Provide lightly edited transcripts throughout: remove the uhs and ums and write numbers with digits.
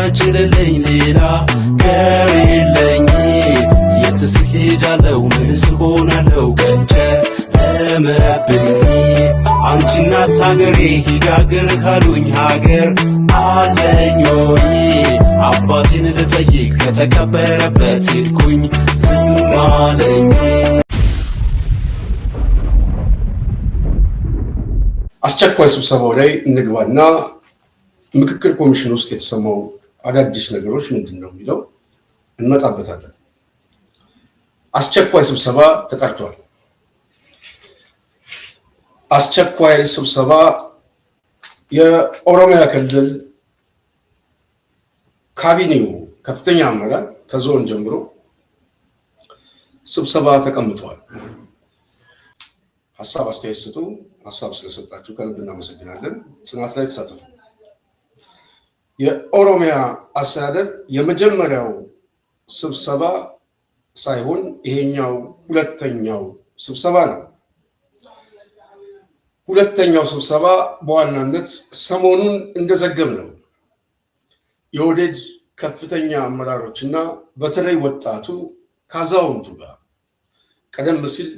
መችልልኝ ሌላ ከሌለኝ የትስ ሄዳለው ምንስ ሆናለው ቀንጨ ለመብኝ አንቺ እናት ሀገሬ ሂድ አገር ካሉኝ ሀገር አለኞይ አባቴን ልጠይቅ ከተቀበረበት ሄድኩኝ ዝም አለኝ። አስቸኳይ ስብሰባው ላይ እንግባና ምክክር ኮሚሽን ውስጥ የተሰማው አዳዲስ ነገሮች ምንድነው የሚለው እንመጣበታለን። አስቸኳይ ስብሰባ ተጠርቷል። አስቸኳይ ስብሰባ የኦሮሚያ ክልል ካቢኔው ከፍተኛ አመራር ከዞን ጀምሮ ስብሰባ ተቀምጠዋል። ሐሳብ አስተያየት ስጡ። ሐሳብ ስለሰጣችሁ ከልብ እናመሰግናለን። ጽናት ላይ ተሳተፉ። የኦሮሚያ አስተዳደር የመጀመሪያው ስብሰባ ሳይሆን ይሄኛው ሁለተኛው ስብሰባ ነው። ሁለተኛው ስብሰባ በዋናነት ሰሞኑን እንደዘገብነው የኦህዴድ ከፍተኛ አመራሮችና በተለይ ወጣቱ ከአዛውንቱ ጋር ቀደም ሲል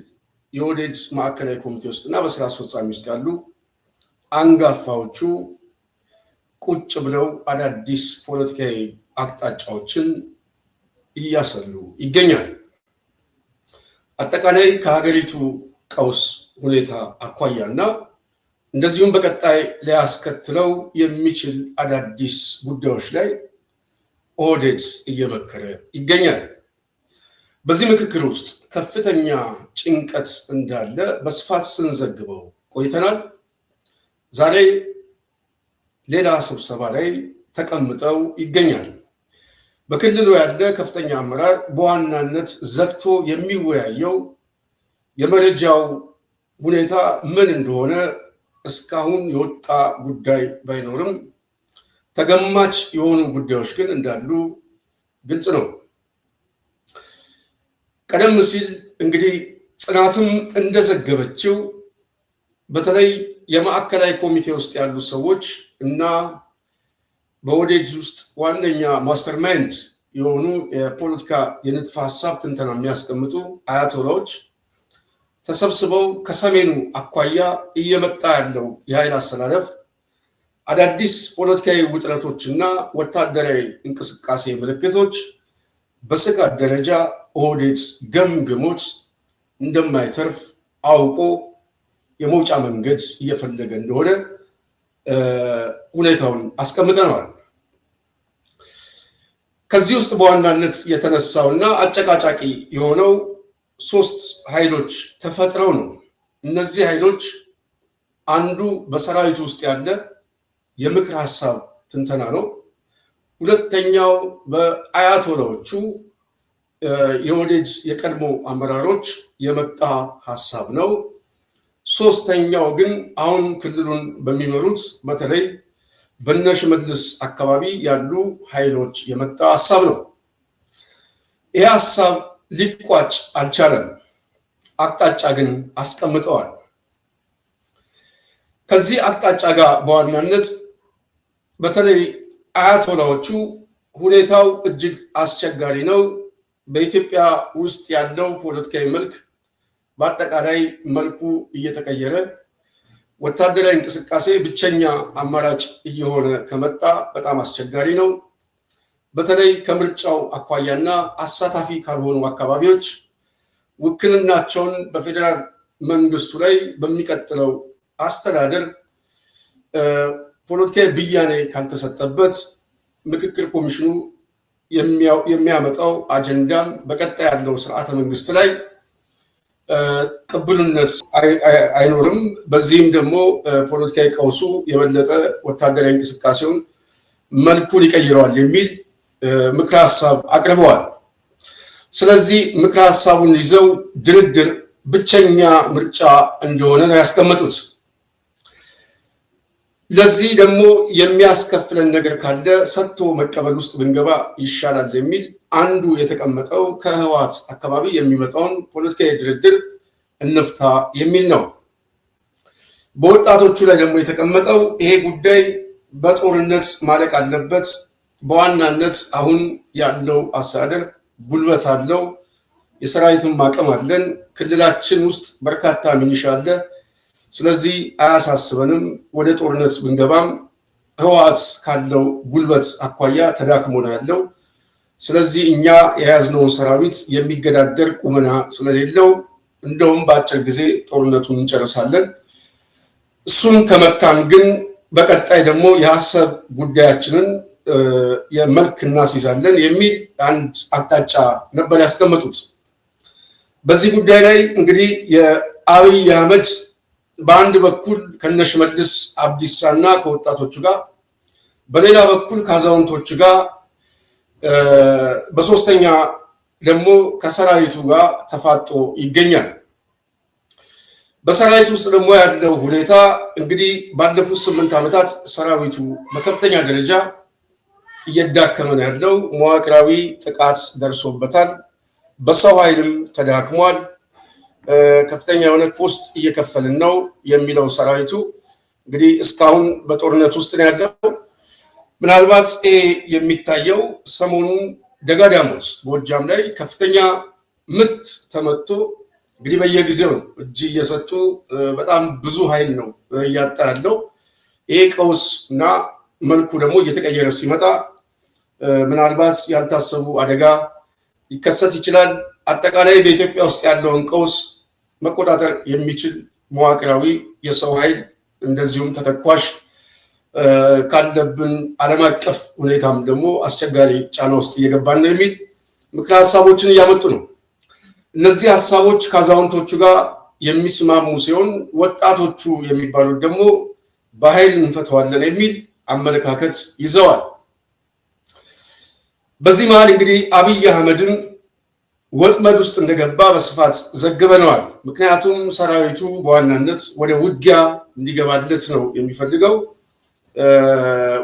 የኦህዴድ ማዕከላዊ ኮሚቴ ውስጥና በስራ አስፈጻሚ ውስጥ ያሉ አንጋፋዎቹ ቁጭ ብለው አዳዲስ ፖለቲካዊ አቅጣጫዎችን እያሰሉ ይገኛል። አጠቃላይ ከሀገሪቱ ቀውስ ሁኔታ አኳያና እንደዚሁም በቀጣይ ሊያስከትለው የሚችል አዳዲስ ጉዳዮች ላይ ኦህዴድ እየመከረ ይገኛል። በዚህ ምክክር ውስጥ ከፍተኛ ጭንቀት እንዳለ በስፋት ስንዘግበው ቆይተናል። ዛሬ ሌላ ስብሰባ ላይ ተቀምጠው ይገኛል። በክልሉ ያለ ከፍተኛ አመራር በዋናነት ዘግቶ የሚወያየው የመረጃው ሁኔታ ምን እንደሆነ እስካሁን የወጣ ጉዳይ ባይኖርም ተገማች የሆኑ ጉዳዮች ግን እንዳሉ ግልጽ ነው። ቀደም ሲል እንግዲህ ጽናትም እንደዘገበችው በተለይ የማዕከላዊ ኮሚቴ ውስጥ ያሉ ሰዎች እና በኦህዴድ ውስጥ ዋነኛ ማስተር ማይንድ የሆኑ የፖለቲካ የንድፈ ሀሳብ ትንተና የሚያስቀምጡ አያቶላዎች ተሰብስበው ከሰሜኑ አኳያ እየመጣ ያለው የኃይል አሰላለፍ አዳዲስ ፖለቲካዊ ውጥረቶችና ወታደራዊ እንቅስቃሴ ምልክቶች በስጋት ደረጃ ኦህዴድ ገምግሞት እንደማይተርፍ አውቆ የመውጫ መንገድ እየፈለገ እንደሆነ ሁኔታውን አስቀምጠነዋል። ከዚህ ውስጥ በዋናነት የተነሳውና አጨቃጫቂ የሆነው ሶስት ኃይሎች ተፈጥረው ነው። እነዚህ ኃይሎች አንዱ በሰራዊቱ ውስጥ ያለ የምክር ሀሳብ ትንተና ነው። ሁለተኛው በአያቶላዎቹ የኦህዴድ የቀድሞ አመራሮች የመጣ ሀሳብ ነው። ሶስተኛው ግን አሁን ክልሉን በሚመሩት በተለይ በነሽመልስ አካባቢ ያሉ ኃይሎች የመጣ ሀሳብ ነው። ይህ ሀሳብ ሊቋጭ አልቻለም። አቅጣጫ ግን አስቀምጠዋል። ከዚህ አቅጣጫ ጋር በዋናነት በተለይ አያቶላዎቹ ሁኔታው እጅግ አስቸጋሪ ነው፣ በኢትዮጵያ ውስጥ ያለው ፖለቲካዊ መልክ በአጠቃላይ መልኩ እየተቀየረ ወታደራዊ እንቅስቃሴ ብቸኛ አማራጭ እየሆነ ከመጣ በጣም አስቸጋሪ ነው። በተለይ ከምርጫው አኳያና አሳታፊ ካልሆኑ አካባቢዎች ውክልናቸውን በፌዴራል መንግስቱ ላይ በሚቀጥለው አስተዳደር ፖለቲካዊ ብያኔ ካልተሰጠበት ምክክር ኮሚሽኑ የሚያመጣው አጀንዳም በቀጣይ ያለው ስርዓተ መንግስት ላይ ቅቡልነት አይኖርም። በዚህም ደግሞ ፖለቲካዊ ቀውሱ የበለጠ ወታደራዊ እንቅስቃሴውን መልኩን ይቀይረዋል የሚል ምክረ ሀሳብ አቅርበዋል። ስለዚህ ምክረ ሀሳቡን ይዘው ድርድር ብቸኛ ምርጫ እንደሆነ ነው ያስቀመጡት። ለዚህ ደግሞ የሚያስከፍለን ነገር ካለ ሰጥቶ መቀበል ውስጥ ብንገባ ይሻላል የሚል አንዱ የተቀመጠው ከህወሓት አካባቢ የሚመጣውን ፖለቲካዊ ድርድር እንፍታ የሚል ነው። በወጣቶቹ ላይ ደግሞ የተቀመጠው ይሄ ጉዳይ በጦርነት ማለቅ አለበት፣ በዋናነት አሁን ያለው አስተዳደር ጉልበት አለው፣ የሰራዊትም አቅም አለን። ክልላችን ውስጥ በርካታ ሚኒሻ አለ። ስለዚህ አያሳስበንም። ወደ ጦርነት ብንገባም ህወሓት ካለው ጉልበት አኳያ ተዳክሞ ነው ያለው። ስለዚህ እኛ የያዝነውን ሰራዊት የሚገዳደር ቁመና ስለሌለው እንደውም በአጭር ጊዜ ጦርነቱን እንጨርሳለን። እሱን ከመታን ግን በቀጣይ ደግሞ የሀሳብ ጉዳያችንን የመልክ እናስይዛለን የሚል አንድ አቅጣጫ ነበር ያስቀመጡት። በዚህ ጉዳይ ላይ እንግዲህ የአብይ አህመድ በአንድ በኩል ከነሽመልስ አብዲሳና ከወጣቶቹ ጋር፣ በሌላ በኩል ከአዛውንቶቹ ጋር፣ በሶስተኛ ደግሞ ከሰራዊቱ ጋር ተፋጦ ይገኛል። በሰራዊቱ ውስጥ ደግሞ ያለው ሁኔታ እንግዲህ ባለፉት 8 ዓመታት ሰራዊቱ በከፍተኛ ደረጃ እየዳከመ ነው ያለው። መዋቅራዊ ጥቃት ደርሶበታል። በሰው ኃይልም ተዳክሟል። ከፍተኛ የሆነ ኮስት እየከፈልን ነው የሚለው ሰራዊቱ እንግዲህ እስካሁን በጦርነት ውስጥ ነው ያለው። ምናልባት የሚታየው ሰሞኑን ደጋዳሞት ጎጃም ላይ ከፍተኛ ምት ተመቶ እንግዲህ በየጊዜው እጅ እየሰጡ በጣም ብዙ ኃይል ነው እያጣ ያለው። ይሄ ቀውስ እና መልኩ ደግሞ እየተቀየረ ሲመጣ ምናልባት ያልታሰቡ አደጋ ሊከሰት ይችላል። አጠቃላይ በኢትዮጵያ ውስጥ ያለውን ቀውስ መቆጣጠር የሚችል መዋቅራዊ የሰው ኃይል እንደዚሁም ተተኳሽ ካለብን ዓለም አቀፍ ሁኔታም ደግሞ አስቸጋሪ ጫና ውስጥ እየገባን ነው የሚል ምክረ ሀሳቦችን እያመጡ ነው። እነዚህ ሀሳቦች ከአዛውንቶቹ ጋር የሚስማሙ ሲሆን ወጣቶቹ የሚባሉት ደግሞ በኃይል እንፈተዋለን የሚል አመለካከት ይዘዋል። በዚህ መሃል እንግዲህ አብይ አህመድን ወጥመድ ውስጥ እንደገባ በስፋት ዘግበነዋል። ምክንያቱም ሰራዊቱ በዋናነት ወደ ውጊያ እንዲገባለት ነው የሚፈልገው፣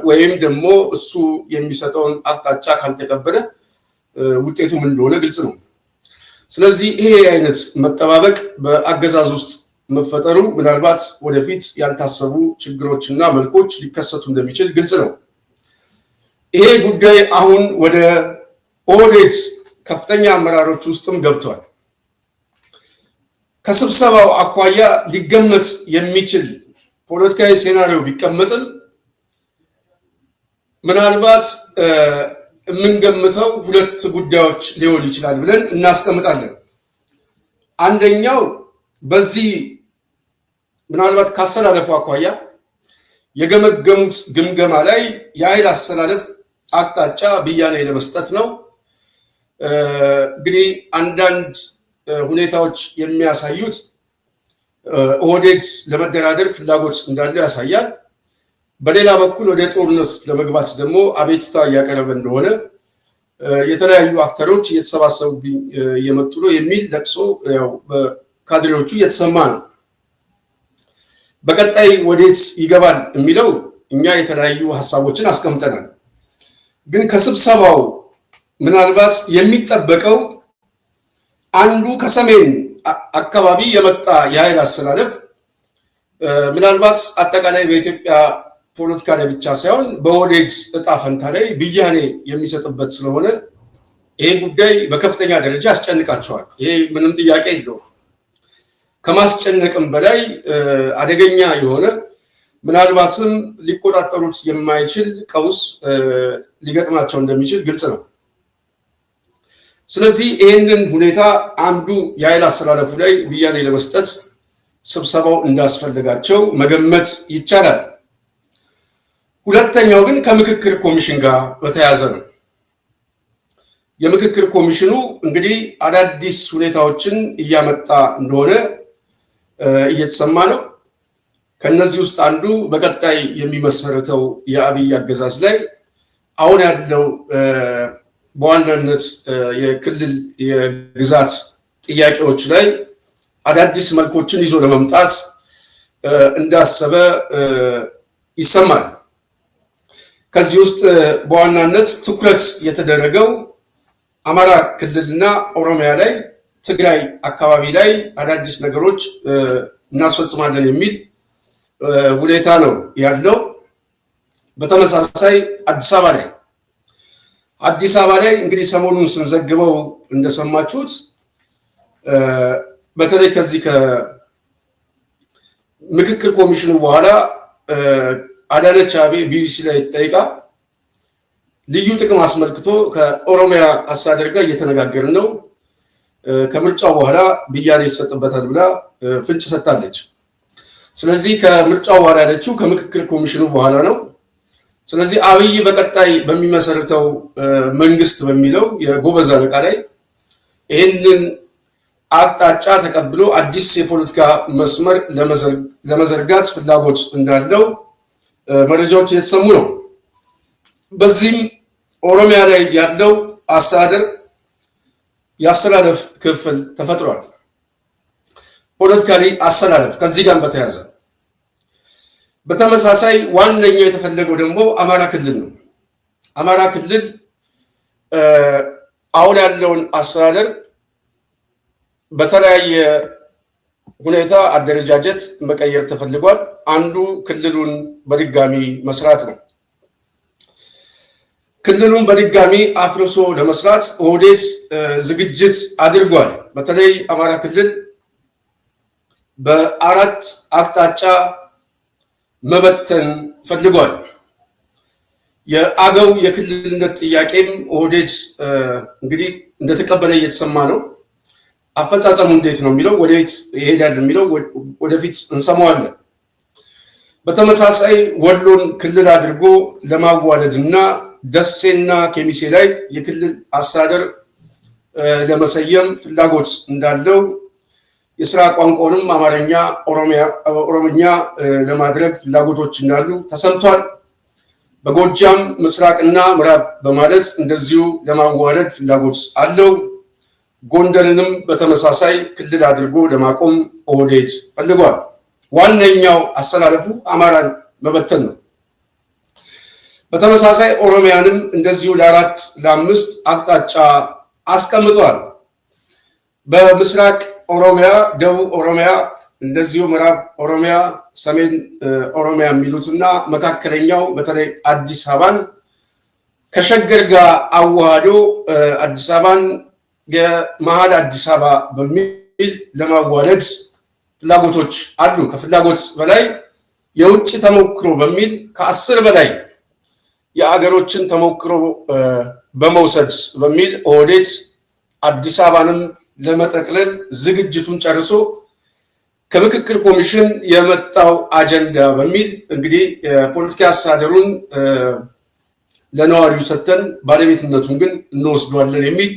ወይም ደግሞ እሱ የሚሰጠውን አቅጣጫ ካልተቀበለ ውጤቱ ምን እንደሆነ ግልጽ ነው። ስለዚህ ይሄ አይነት መጠባበቅ በአገዛዝ ውስጥ መፈጠሩ ምናልባት ወደፊት ያልታሰቡ ችግሮችና መልኮች ሊከሰቱ እንደሚችል ግልጽ ነው። ይሄ ጉዳይ አሁን ወደ ኦህዴድ ከፍተኛ አመራሮች ውስጥም ገብቷል። ከስብሰባው አኳያ ሊገመት የሚችል ፖለቲካዊ ሴናሪዮ ቢቀመጥም ምናልባት የምንገምተው 2 ጉዳዮች ሊሆን ይችላል ብለን እናስቀምጣለን። አንደኛው በዚህ ምናልባት ካሰላለፉ አኳያ የገመገሙት ግምገማ ላይ የኃይል አሰላለፍ አቅጣጫ ብያኔ ለመስጠት ነው። እንግዲህ አንዳንድ ሁኔታዎች የሚያሳዩት ኦህዴድ ለመደራደር ፍላጎት እንዳለው ያሳያል። በሌላ በኩል ወደ ጦርነት ለመግባት ደግሞ አቤቱታ እያቀረበ እንደሆነ የተለያዩ አክተሮች እየተሰባሰቡ እየመጡ ነው የሚል ለቅሶ ካድሬዎቹ እየተሰማ ነው። በቀጣይ ወዴት ይገባል የሚለው እኛ የተለያዩ ሀሳቦችን አስቀምጠናል። ግን ከስብሰባው ምናልባት የሚጠበቀው አንዱ ከሰሜን አካባቢ የመጣ የኃይል አሰላለፍ ምናልባት አጠቃላይ በኢትዮጵያ ፖለቲካ ላይ ብቻ ሳይሆን በኦህዴድ እጣ ፈንታ ላይ ብያኔ የሚሰጥበት ስለሆነ ይሄ ጉዳይ በከፍተኛ ደረጃ ያስጨንቃቸዋል። ይሄ ምንም ጥያቄ የለውም። ከማስጨነቅም በላይ አደገኛ የሆነ ምናልባትም ሊቆጣጠሩት የማይችል ቀውስ ሊገጥማቸው እንደሚችል ግልጽ ነው። ስለዚህ ይህንን ሁኔታ አንዱ የኃይል አሰላለፉ ላይ ብያኔ ለመስጠት ስብሰባው እንዳስፈልጋቸው መገመት ይቻላል። ሁለተኛው ግን ከምክክር ኮሚሽን ጋር በተያያዘ ነው። የምክክር ኮሚሽኑ እንግዲህ አዳዲስ ሁኔታዎችን እያመጣ እንደሆነ እየተሰማ ነው። ከነዚህ ውስጥ አንዱ በቀጣይ የሚመሰረተው የአብይ አገዛዝ ላይ አሁን ያለው በዋናነት የክልል የግዛት ጥያቄዎች ላይ አዳዲስ መልኮችን ይዞ ለመምጣት እንዳሰበ ይሰማል። ከዚህ ውስጥ በዋናነት ትኩረት የተደረገው አማራ ክልልና ኦሮሚያ ላይ፣ ትግራይ አካባቢ ላይ አዳዲስ ነገሮች እናስፈጽማለን የሚል ሁኔታ ነው ያለው። በተመሳሳይ አዲስ አበባ ላይ አዲስ አበባ ላይ እንግዲህ ሰሞኑን ስንዘግበው እንደሰማችሁት በተለይ ከዚህ ከምክክር ኮሚሽኑ በኋላ አዳነች አቤቤ ቢቢሲ ላይ ጠይቃ ልዩ ጥቅም አስመልክቶ ከኦሮሚያ አስተዳደር ጋር እየተነጋገርን ነው፣ ከምርጫው በኋላ ብያኔ ይሰጥበታል ብላ ፍንጭ ሰጥታለች። ስለዚህ ከምርጫው በኋላ ያለችው ከምክክር ኮሚሽኑ በኋላ ነው። ስለዚህ አብይ በቀጣይ በሚመሰርተው መንግስት በሚለው የጎበዝ አለቃ ላይ ይህንን አቅጣጫ ተቀብሎ አዲስ የፖለቲካ መስመር ለመዘርጋት ፍላጎት እንዳለው መረጃዎች እየተሰሙ ነው። በዚህም ኦሮሚያ ላይ ያለው አስተዳደር የአሰላለፍ ክፍል ተፈጥሯል። ፖለቲካሊ አሰላለፍ ከዚህ ጋር በተያያዘ በተመሳሳይ ዋነኛው የተፈለገው ደግሞ አማራ ክልል ነው። አማራ ክልል አሁን ያለውን አስተዳደር በተለያየ ሁኔታ አደረጃጀት መቀየር ተፈልጓል። አንዱ ክልሉን በድጋሚ መስራት ነው። ክልሉን በድጋሚ አፍርሶ ለመስራት ኦህዴድ ዝግጅት አድርጓል። በተለይ አማራ ክልል በአራት አቅጣጫ መበተን ፈልጓል። የአገው የክልልነት ጥያቄም ኦህዴድ እንግዲህ እንደተቀበለ እየተሰማ ነው። አፈጻጸሙ እንዴት ነው የሚለው ወደፊት ይሄዳል የሚለው ወደፊት እንሰማዋለን። በተመሳሳይ ወሎን ክልል አድርጎ ለማዋለድ እና ደሴና ኬሚሴ ላይ የክልል አስተዳደር ለመሰየም ፍላጎት እንዳለው የስራ ቋንቋውንም አማርኛ፣ ኦሮምኛ ለማድረግ ፍላጎቶች እንዳሉ ተሰምቷል። በጎጃም ምስራቅና ምዕራብ በማለት እንደዚሁ ለማዋለድ ፍላጎት አለው። ጎንደርንም በተመሳሳይ ክልል አድርጎ ለማቆም ኦህዴድ ፈልጓል። ዋነኛው አሰላለፉ አማራን መበተን ነው። በተመሳሳይ ኦሮሚያንም እንደዚሁ ለአራት ለአምስት አቅጣጫ አስቀምጧል። በምስራቅ ኦሮሚያ፣ ደቡብ ኦሮሚያ፣ እንደዚሁ ምዕራብ ኦሮሚያ፣ ሰሜን ኦሮሚያ የሚሉትና መካከለኛው በተለይ አዲስ አበባን ከሸገር ጋር አዋህዶ አዲስ አበባን የመሀል አዲስ አበባ በሚል ለማዋለድ ፍላጎቶች አሉ። ከፍላጎት በላይ የውጭ ተሞክሮ በሚል ከ10 በላይ የአገሮችን ተሞክሮ በመውሰድ በሚል ኦህዴድ አዲስ አበባንም ለመጠቅለል ዝግጅቱን ጨርሶ ከምክክር ኮሚሽን የመጣው አጀንዳ በሚል እንግዲህ የፖለቲካ አስተዳደሩን ለነዋሪው ሰጥተን ባለቤትነቱን ግን እንወስዷለን የሚል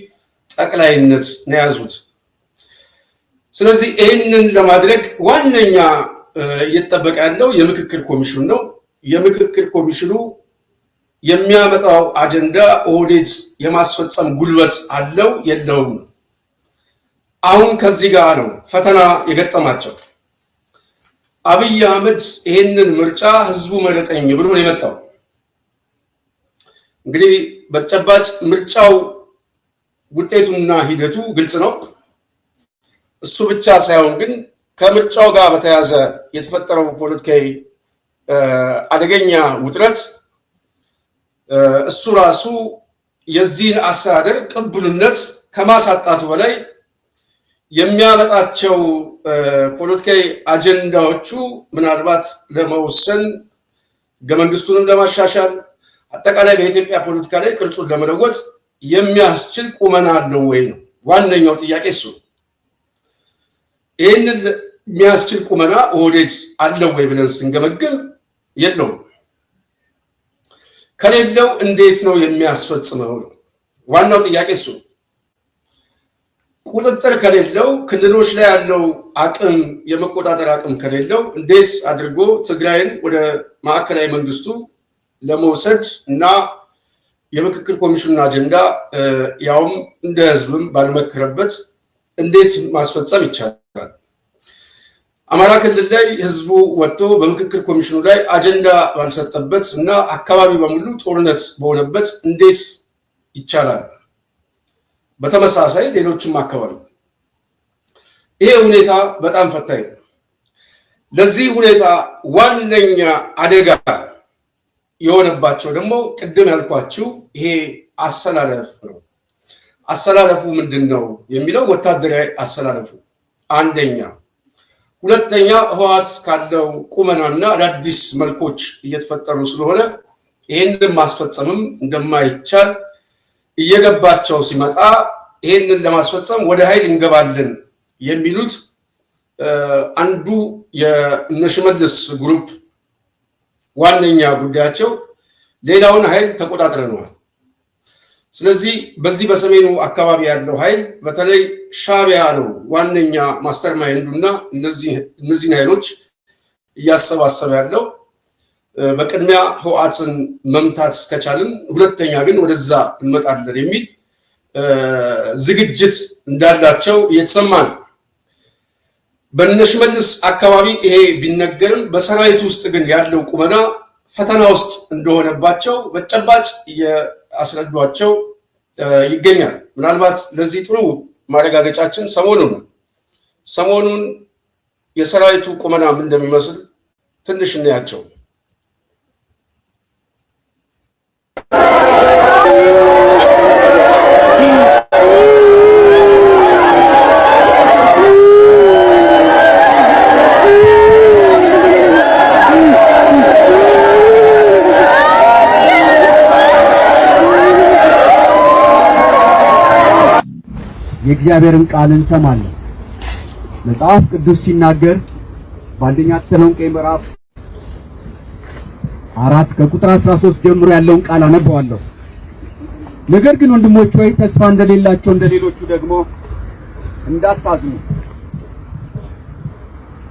ጠቅላይነት ነው የያዙት። ስለዚህ ይህንን ለማድረግ ዋነኛ እየተጠበቀ ያለው የምክክር ኮሚሽኑ ነው። የምክክር ኮሚሽኑ የሚያመጣው አጀንዳ ኦህዴድ የማስፈጸም ጉልበት አለው የለውም? አሁን ከዚህ ጋር ነው ፈተና የገጠማቸው። አብይ አህመድ ይህንን ምርጫ ህዝቡ መረጠኝ ብሎ ነው የመጣው። እንግዲህ በተጨባጭ ምርጫው ውጤቱና ሂደቱ ግልጽ ነው። እሱ ብቻ ሳይሆን ግን ከምርጫው ጋር በተያያዘ የተፈጠረው ፖለቲካዊ አደገኛ ውጥረት እሱ ራሱ የዚህን አስተዳደር ቅቡልነት ከማሳጣቱ በላይ የሚያመጣቸው ፖለቲካዊ አጀንዳዎቹ ምናልባት ለመወሰን ህገ መንግስቱንም ለማሻሻል አጠቃላይ በኢትዮጵያ ፖለቲካ ላይ ቅርጹን ለመለወጥ የሚያስችል ቁመና አለው ወይ ነው ዋነኛው ጥያቄ እሱ። ይህንን የሚያስችል ቁመና ኦህዴድ አለው ወይ ብለን ስንገመግም የለውም። ከሌለው እንዴት ነው የሚያስፈጽመው ነው ዋናው ጥያቄ እሱ። ቁጥጥር ከሌለው ክልሎች ላይ ያለው አቅም የመቆጣጠር አቅም ከሌለው እንዴት አድርጎ ትግራይን ወደ ማዕከላዊ መንግስቱ ለመውሰድ እና የምክክር ኮሚሽኑን አጀንዳ ያውም እንደ ህዝብም ባልመከረበት እንዴት ማስፈጸም ይቻላል? አማራ ክልል ላይ ህዝቡ ወጥቶ በምክክር ኮሚሽኑ ላይ አጀንዳ ባልሰጠበት እና አካባቢ በሙሉ ጦርነት በሆነበት እንዴት ይቻላል? በተመሳሳይ ሌሎችም አካባቢ ይሄ ሁኔታ በጣም ፈታኝ ነው። ለዚህ ሁኔታ ዋነኛ አደጋ የሆነባቸው ደግሞ ቅድም ያልኳችሁ ይሄ አሰላለፍ ነው። አሰላለፉ ምንድነው የሚለው ወታደራዊ አሰላለፉ አንደኛ። ሁለተኛ ህወሓት ካለው ቁመናና አዳዲስ መልኮች እየተፈጠሩ ስለሆነ ይሄንን ማስፈጸምም እንደማይቻል እየገባቸው ሲመጣ ይሄንን ለማስፈጸም ወደ ኃይል እንገባለን የሚሉት አንዱ የነሽመልስ ግሩፕ ዋነኛ ጉዳያቸው ሌላውን ኃይል ተቆጣጥረናል። ስለዚህ በዚህ በሰሜኑ አካባቢ ያለው ኃይል በተለይ ሻዕቢያ ነው ዋነኛ ማስተር ማይንዱና እነዚህን ኃይሎች እያሰባሰበ ያለው። በቅድሚያ ህወሓትን መምታት ከቻልን ሁለተኛ ግን ወደዛ እንመጣለን የሚል ዝግጅት እንዳላቸው እየተሰማ ነው። በነሽመልስ አካባቢ ይሄ ቢነገርም በሰራዊት ውስጥ ግን ያለው ቁመና ፈተና ውስጥ እንደሆነባቸው በጨባጭ ያስረዷቸው ይገኛል። ምናልባት ለዚህ ጥሩ ማረጋገጫችን ሰሞኑን የሰራዊቱ ቁመና ምን እንደሚመስል ትንሽ እናያቸው። የእግዚአብሔርን ቃል እንሰማለን። መጽሐፍ ቅዱስ ሲናገር በአንደኛ ተሰሎንቄ ምዕራፍ 4 ከቁጥር 13 ጀምሮ ያለውን ቃል አነበዋለሁ። ነገር ግን ወንድሞች ሆይ ተስፋ እንደሌላቸው እንደሌሎቹ ደግሞ እንዳታዝኑ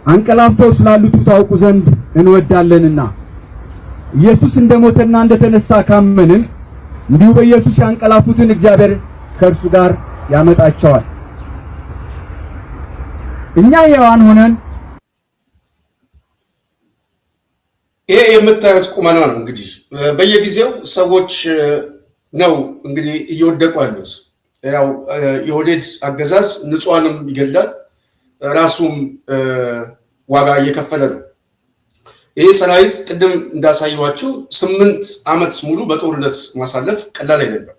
አንቀላፍተው ስላሉት ታውቁ ዘንድ እንወዳለንና ኢየሱስ እንደሞተና እንደተነሳ ካመንን እንዲሁ በኢየሱስ ያንቀላፉትን እግዚአብሔር ከእርሱ ጋር ያመጣቸዋል። እኛ ሕያዋን ሆነን ይሄ የምታዩት ቁመና ነው። እንግዲህ በየጊዜው ሰዎች ነው እንግዲህ እየወደቁ ያሉት። ያው የኦህዴድ አገዛዝ ንጹሃንም ይገድላል፣ ራሱም ዋጋ እየከፈለ ነው። ይሄ ሰራዊት ቅድም እንዳሳየዋችሁ 8 ዓመት ሙሉ በጦርነት ማሳለፍ ቀላል አይደለም።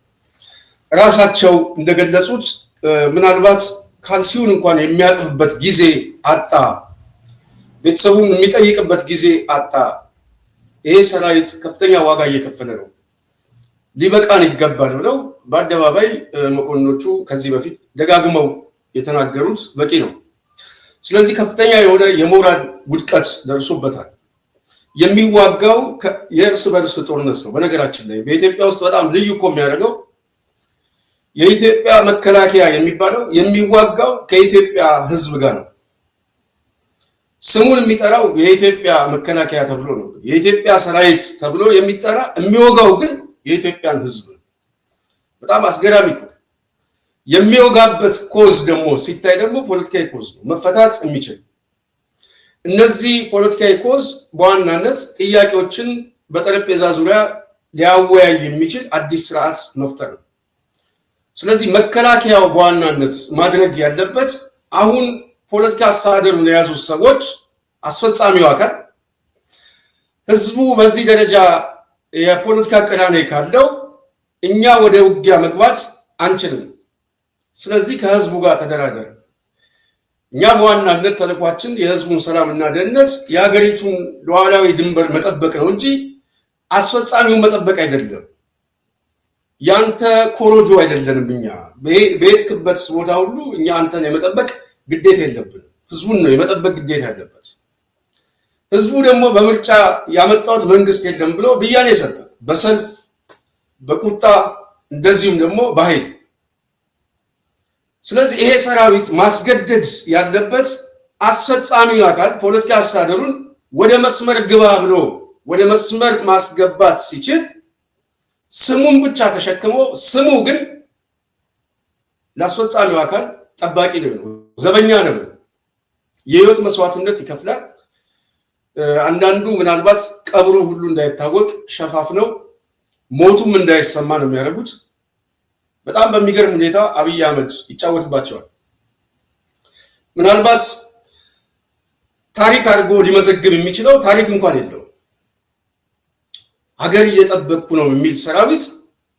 ራሳቸው እንደገለጹት ምናልባት ካልሲውን እንኳን የሚያጥብበት ጊዜ አጣ፣ ቤተሰቡን የሚጠይቅበት ጊዜ አጣ። ይሄ ሰራዊት ከፍተኛ ዋጋ እየከፈለ ነው፣ ሊበቃን ይገባል ብለው በአደባባይ መኮንኖቹ ከዚህ በፊት ደጋግመው የተናገሩት በቂ ነው። ስለዚህ ከፍተኛ የሆነ የሞራል ውድቀት ደርሶበታል። የሚዋጋው የእርስ በርስ ጦርነት ነው። በነገራችን ላይ በኢትዮጵያ ውስጥ በጣም ልዩ እኮ የሚያደርገው የኢትዮጵያ መከላከያ የሚባለው የሚዋጋው ከኢትዮጵያ ሕዝብ ጋር ነው። ስሙን የሚጠራው የኢትዮጵያ መከላከያ ተብሎ ነው፣ የኢትዮጵያ ሰራዊት ተብሎ የሚጠራ የሚወጋው ግን የኢትዮጵያን ሕዝብ ነው። በጣም አስገራሚ ነው። የሚወጋበት ኮዝ ደግሞ ሲታይ ደግሞ ፖለቲካዊ ኮዝ ነው መፈታት የሚችል። እነዚህ ፖለቲካዊ ኮዝ በዋናነት ጥያቄዎችን በጠረጴዛ ዙሪያ ሊያወያይ የሚችል አዲስ ስርዓት መፍጠር ነው። ስለዚህ መከላከያው በዋናነት ማድረግ ያለበት አሁን ፖለቲካ አስተዳደሩን የያዙት ሰዎች አስፈጻሚው አካል ህዝቡ በዚህ ደረጃ የፖለቲካ ቅራኔ ካለው እኛ ወደ ውጊያ መግባት አንችልም፣ ስለዚህ ከህዝቡ ጋር ተደራደር። እኛ በዋናነት ተልዕኳችን የህዝቡን ሰላምና ደህንነት የሀገሪቱን ሉዓላዊ ድንበር መጠበቅ ነው እንጂ አስፈጻሚውን መጠበቅ አይደለም። ያንተ ኮሮጆ አይደለንም። እኛ በሄድክበት ቦታ ሁሉ እኛ አንተን የመጠበቅ ግዴታ የለብንም። ህዝቡን ነው የመጠበቅ ግዴታ ያለበት። ህዝቡ ደግሞ በምርጫ ያመጣው መንግስት የለም ብሎ ብያኔ ሰጠ፣ በሰልፍ በቁጣ እንደዚሁም ደግሞ በኃይል። ስለዚህ ይሄ ሰራዊት ማስገደድ ያለበት አስፈጻሚው አካል ፖለቲካ አስተዳደሩን ወደ መስመር ግባ ብሎ ወደ መስመር ማስገባት ሲችል ስሙን ብቻ ተሸክሞ ስሙ ግን ለአስፈጻሚው አካል ጠባቂ ነው፣ ዘበኛ ነው፣ የህይወት መስዋዕትነት ይከፍላል። አንዳንዱ ምናልባት ቀብሩ ሁሉ እንዳይታወቅ ሸፋፍነው ሞቱም እንዳይሰማ ነው የሚያደርጉት። በጣም በሚገርም ሁኔታ አብይ አህመድ ይጫወትባቸዋል። ምናልባት ታሪክ አድርጎ ሊመዘግብ የሚችለው ታሪክ እንኳን የለው። ሀገር እየጠበቅኩ ነው የሚል ሰራዊት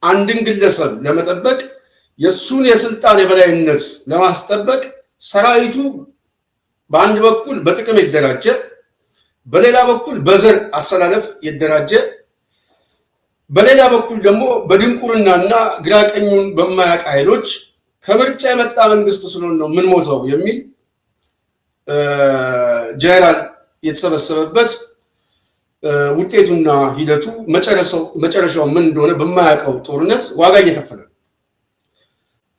አንድን ግለሰብ ለመጠበቅ የሱን የስልጣን የበላይነት ለማስጠበቅ ሰራዊቱ በአንድ በኩል በጥቅም ይደራጀ፣ በሌላ በኩል በዘር አሰላለፍ ይደራጀ፣ በሌላ በኩል ደግሞ በድንቁርናና ግራቀኙን በማያውቅ ኃይሎች ከምርጫ የመጣ መንግስት ስለሆነ ነው ምን ሞተው የሚል ጀነራል የተሰበሰበበት ውጤቱና ሂደቱ መጨረሻው ምን እንደሆነ በማያውቀው ጦርነት ዋጋ እየከፈለ።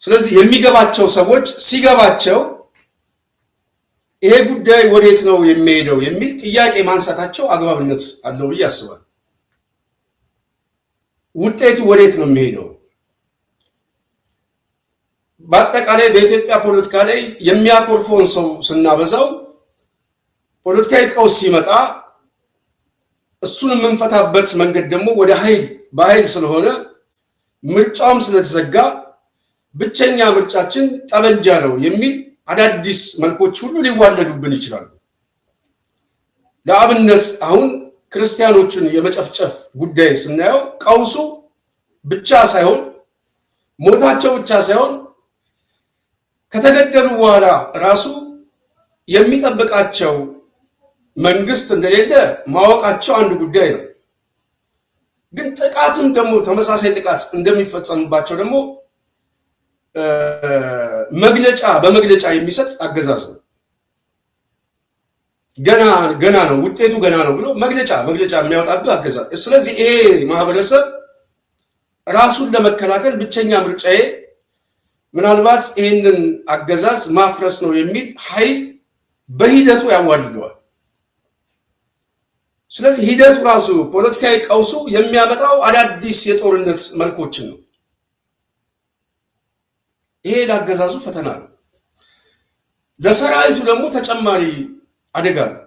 ስለዚህ የሚገባቸው ሰዎች ሲገባቸው ይሄ ጉዳይ ወዴት ነው የሚሄደው የሚል ጥያቄ ማንሳታቸው አግባብነት አለው ብዬ አስባለሁ። ውጤቱ ወዴት ነው የሚሄደው? በአጠቃላይ በኢትዮጵያ ፖለቲካ ላይ የሚያኮርፈውን ሰው ስናበዛው ፖለቲካዊ ቀውስ ሲመጣ እሱን የምንፈታበት መንገድ ደግሞ ወደ በኃይል ስለሆነ ምርጫውም ስለተዘጋ ብቸኛ ምርጫችን ጠመንጃ ነው የሚል አዳዲስ መልኮች ሁሉ ሊዋለዱብን ይችላሉ። ለአብነት አሁን ክርስቲያኖችን የመጨፍጨፍ ጉዳይ ስናየው ቀውሱ ብቻ ሳይሆን ሞታቸው ብቻ ሳይሆን ከተገደሉ በኋላ ራሱ የሚጠብቃቸው መንግስት እንደሌለ ማወቃቸው አንድ ጉዳይ ነው። ግን ጥቃትም ደግሞ ተመሳሳይ ጥቃት እንደሚፈጸምባቸው ደግሞ በመግለጫ የሚሰጥ አገዛዝ ነው። ገና ነው ውጤቱ ገና ነው ብሎ መግለጫ የሚያወጣብህ አገዛዝ። ስለዚህ ይሄ ማህበረሰብ ራሱን ለመከላከል ብቸኛ ምርጫዬ ምናልባት ይህንን አገዛዝ ማፍረስ ነው የሚል ኃይል በሂደቱ ያዋልደዋል። ስለዚህ ሂደቱ ራሱ ፖለቲካዊ ቀውሱ የሚያመጣው አዳዲስ የጦርነት መልኮችን ነው። ይሄ ለአገዛዙ ፈተና ነው። ለሰራዊቱ ደግሞ ተጨማሪ አደጋ ነው።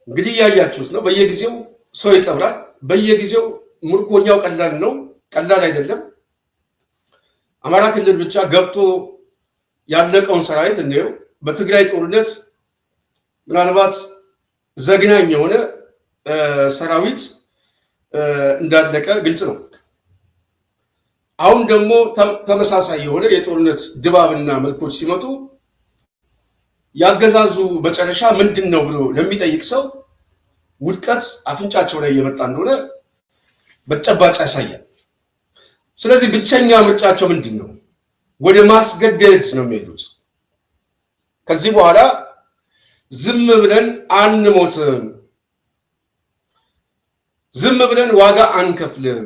እንግዲህ ያያችሁት ነው። በየጊዜው ሰው ይቀብራል። በየጊዜው ምርኮኛው ቀላል አይደለም። አማራ ክልል ብቻ ገብቶ ያለቀውን ሰራዊት እንዲው በትግራይ ጦርነት ምናልባት ዘግናኝ የሆነ ሰራዊት እንዳለቀ ግልጽ ነው። አሁን ደግሞ ተመሳሳይ የሆነ የጦርነት ድባብና መልኮች ሲመጡ ያገዛዙ መጨረሻ ምንድን ነው ብሎ ለሚጠይቅ ሰው ውድቀት አፍንጫቸው ላይ እየመጣ እንደሆነ በተጨባጭ ያሳያል። ስለዚህ ብቸኛ ምርጫቸው ምንድን ነው? ወደ ማስገደድ ነው የሚሄዱት። ከዚህ በኋላ ዝም ብለን አንሞትም፣ ዝም ብለን ዋጋ አንከፍልም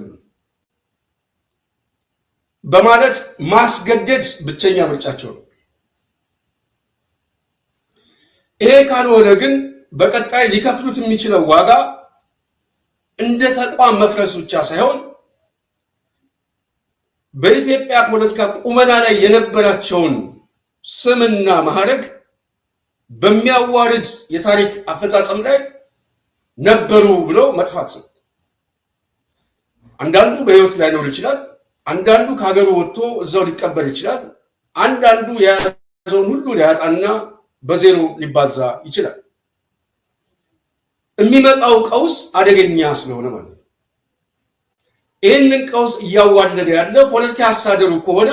በማለት ማስገደድ ብቸኛ ምርጫቸው ነው። ይሄ ካልሆነ ግን በቀጣይ ሊከፍሉት የሚችለው ዋጋ እንደ ተቋም መፍረስ ብቻ ሳይሆን በኢትዮጵያ ፖለቲካ ቁመና ላይ የነበራቸውን ስምና ማዕረግ በሚያዋርድ የታሪክ አፈጻጸም ላይ ነበሩ ብሎ መጥፋት ነው። አንዳንዱ በህይወት ላይኖር ይችላል። አንዳንዱ ከሀገሩ ወጥቶ እዛው ሊቀበር ይችላል። አንዳንዱ የያዘውን ሁሉ ሊያጣና በዜሮ ሊባዛ ይችላል። የሚመጣው ቀውስ አደገኛ ስለሆነ ማለት ነው። ይህንን ቀውስ እያዋለደ ያለ ፖለቲካ አስተዳደሩ ከሆነ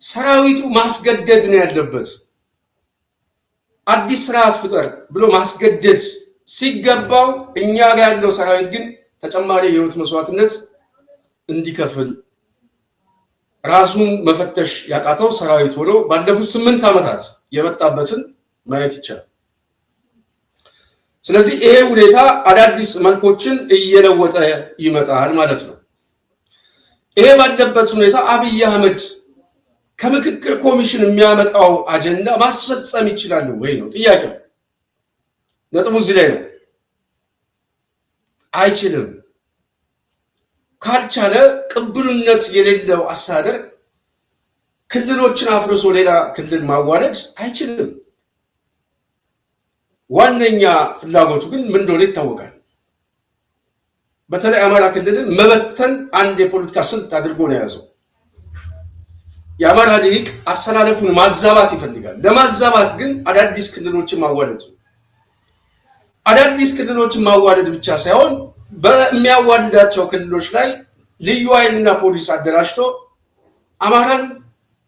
ሰራዊቱ ማስገደድ ነው ያለበት። አዲስ ስርዓት ፍጠር ብሎ ማስገደድ ሲገባው እኛ ጋር ያለው ሰራዊት ግን ተጨማሪ የህይወት መስዋዕትነት እንዲከፍል ራሱን መፈተሽ ያቃተው ሰራዊት ሆኖ ባለፉት 8 ዓመታት የመጣበትን ማየት ይቻላል። ስለዚህ ይሄ ሁኔታ አዳዲስ መልኮችን እየለወጠ ይመጣል ማለት ነው። ይሄ ባለበት ሁኔታ አብይ አህመድ ከምክክር ኮሚሽን የሚያመጣው አጀንዳ ማስፈጸም ይችላል ወይ ነው ጥያቄው። ነጥቡ እዚህ ላይ ነው። አይችልም። ካልቻለ ቅቡልነት የሌለው አስተዳደር ክልሎችን አፍርሶ ሌላ ክልል ማዋለድ አይችልም። ዋነኛ ፍላጎቱ ግን ምን እንደሆነ ይታወቃል። በተለይ አማራ ክልልን መበተን አንድ የፖለቲካ ስልት አድርጎ ነው የያዘው። የአማራ ሊቅ አሰላለፉን ማዛባት ይፈልጋል። ለማዛባት ግን አዳዲስ ክልሎችን ማዋለድ ነው። አዳዲስ ክልሎችን ማዋለድ ብቻ ሳይሆን በሚያዋልዳቸው ክልሎች ላይ ልዩ ኃይልና ፖሊስ አደራጅቶ አማራን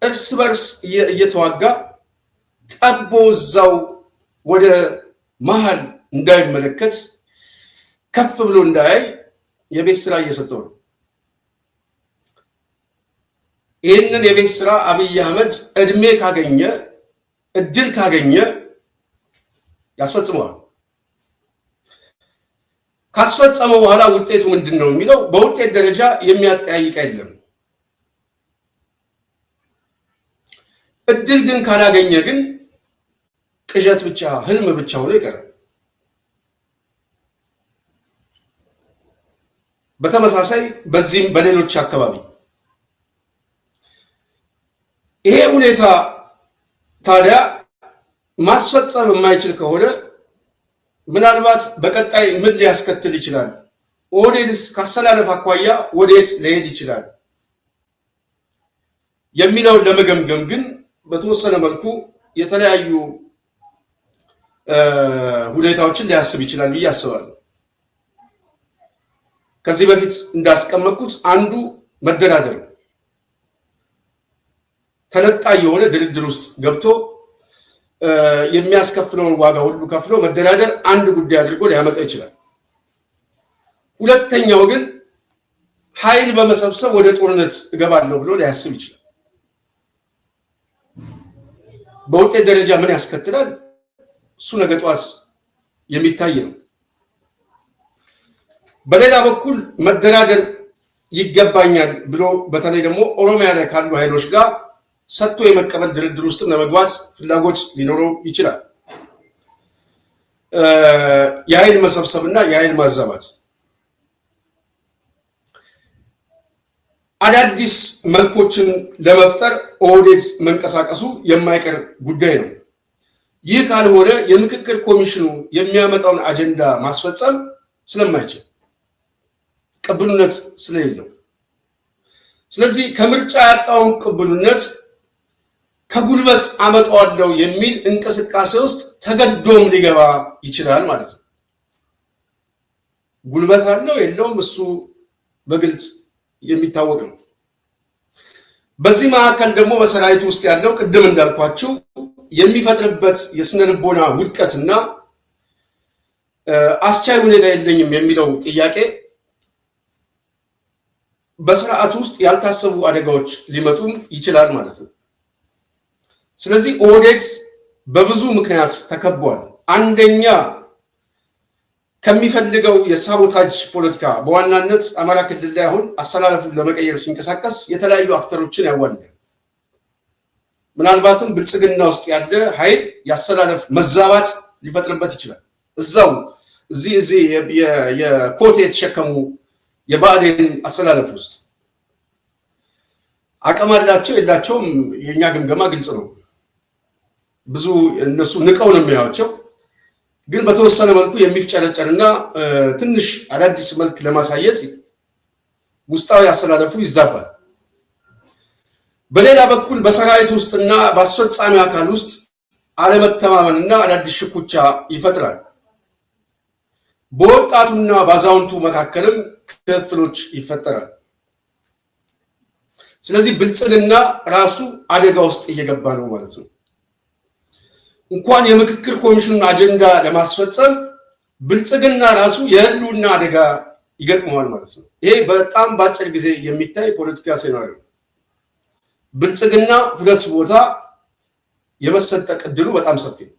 እርስ በርስ እየተዋጋ ጠቦ እዛው ወደ መሃል እንዳይመለከት ከፍ ብሎ እንዳያይ የቤት ስራ እየሰጠው ነው። ይህንን የቤት ስራ አብይ አህመድ እድሜ ካገኘ እድል ካገኘ ያስፈጽመዋል። ካስፈጸመው በኋላ ውጤቱ ምንድነው የሚለው በውጤት ደረጃ የሚያጠያይቅ አይደለም። እድል ግን ካላገኘ ግን ቅዠት ብቻ ህልም ብቻ ሆኖ ይቀራል። በተመሳሳይ በዚህም በሌሎች አካባቢ ይሄ ሁኔታ ታዲያ ማስፈጸም የማይችል ከሆነ ምናልባት በቀጣይ ምን ሊያስከትል ይችላል? ኦህዴድስ ካሰላለፍ አኳያ ወዴት ሊሄድ ይችላል የሚለውን ለመገምገም ግን በተወሰነ መልኩ የተለያዩ ሁኔታዎችን ሊያስብ ይችላል ብዬ አስባለሁ። ከዚህ በፊት እንዳስቀመጥኩት አንዱ መደራደር ነው። ተነጣይ የሆነ ድርድር ውስጥ ገብቶ የሚያስከፍለውን ዋጋ ሁሉ ከፍሎ መደራደር አንድ ጉዳይ አድርጎ ሊያመጣ ይችላል። ሁለተኛው ግን ኃይል በመሰብሰብ ወደ ጦርነት እገባለሁ ብሎ ሊያስብ ይችላል። በውጤት ደረጃ ምን ያስከትላል? እሱ ነገ ጧት የሚታይ ነው። በሌላ በኩል መደራደር ይገባኛል ብሎ በተለይ ደግሞ ኦሮሚያ ላይ ካሉ ኃይሎች ጋር ሰጥቶ የመቀበል ድርድር ውስጥ ለመግባት ፍላጎት ሊኖረው ይችላል። የኃይል መሰብሰብና የኃይል ማዛባት አዳዲስ መልኮችን ለመፍጠር ኦህዴድ መንቀሳቀሱ የማይቀር ጉዳይ ነው። ይህ ካልሆነ የምክክር ኮሚሽኑ የሚያመጣውን አጀንዳ ማስፈጸም ስለማይችል ቅቡልነት ስለሌለው፣ ስለዚህ ከምርጫ ያጣውን ቅቡልነት ከጉልበት አመጣዋለሁ የሚል እንቅስቃሴ ውስጥ ተገዶም ሊገባ ይችላል ማለት ነው። ጉልበት አለው የለውም እሱ በግልጽ የሚታወቅ ነው። በዚህ መካከል ደግሞ በሰራዊት ውስጥ ያለው ቅድም እንዳልኳችሁ የሚፈጥርበት የስነ ልቦና ውድቀትና አስቻይ ሁኔታ የለኝም የሚለው ጥያቄ በስርዓት ውስጥ ያልታሰቡ አደጋዎች ሊመጡም ይችላል ማለት ነው። ስለዚህ ኦህዴድ በብዙ ምክንያት ተከቧል። አንደኛ ከሚፈልገው የሳቦታጅ ፖለቲካ በዋናነት አማራ ክልል ላይ አሁን አሰላለፉን ለመቀየር ሲንቀሳቀስ የተለያዩ አክተሮችን ያዋልዳል። ምናልባትም ብልጽግና ውስጥ ያለ ኃይል ያሰላለፍ መዛባት ሊፈጥርበት ይችላል። እዚህ የኮቴ የተሸከሙ የብአዴን አሰላለፍ ውስጥ አቅም አላቸው የላቸውም የኛ ግምገማ ግልጽ ነው። ብዙ እነሱ ንቀው ነው የሚያዩቸው፣ ግን በተወሰነ መልኩ የሚፍጨረጨርና ትንሽ አዳዲስ መልክ ለማሳየት ውስጣዊ አሰላለፉ ይዛባል። በሌላ በኩል በሰራዊት ውስጥና በአስፈጻሚ አካል ውስጥ አለመተማመንና አዳዲስ ሽኩቻ ይፈጥራል። በወጣቱና በአዛውንቱ መካከልም ክፍሎች ይፈጠራል። ስለዚህ ብልጽግና ራሱ አደጋ ውስጥ እየገባ ነው ማለት ነው። እንኳን የምክክር ኮሚሽኑን አጀንዳ ለማስፈጸም ብልጽግና ራሱ የህልውና አደጋ ይገጥመዋል ማለት ነው። ይሄ በጣም በአጭር ጊዜ የሚታይ ፖለቲካ ሴናሪዮ። ብልጽግና ሁለት ቦታ የመሰጠቅ እድሉ በጣም ሰፊ ነው።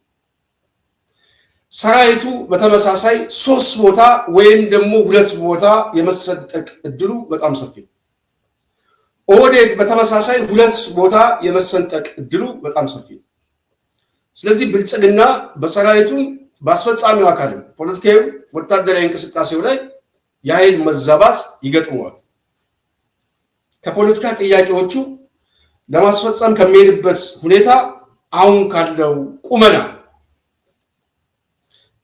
ሰራዊቱ በተመሳሳይ 3 ቦታ ወይም ደግሞ 2 ቦታ የመሰጠቅ እድሉ በጣም ሰፊ ነው። ኦህዴድ በተመሳሳይ 2 ቦታ የመሰንጠቅ እድሉ በጣም ሰፊ ነው። ስለዚህ ብልጽግና በሰራዊቱ በአስፈጻሚው አካልም ፖለቲካዊ ወታደራዊ እንቅስቃሴው ላይ የኃይል መዛባት ይገጥመዋል። ከፖለቲካ ጥያቄዎቹ ለማስፈጸም ከሚሄድበት ሁኔታ አሁን ካለው ቁመና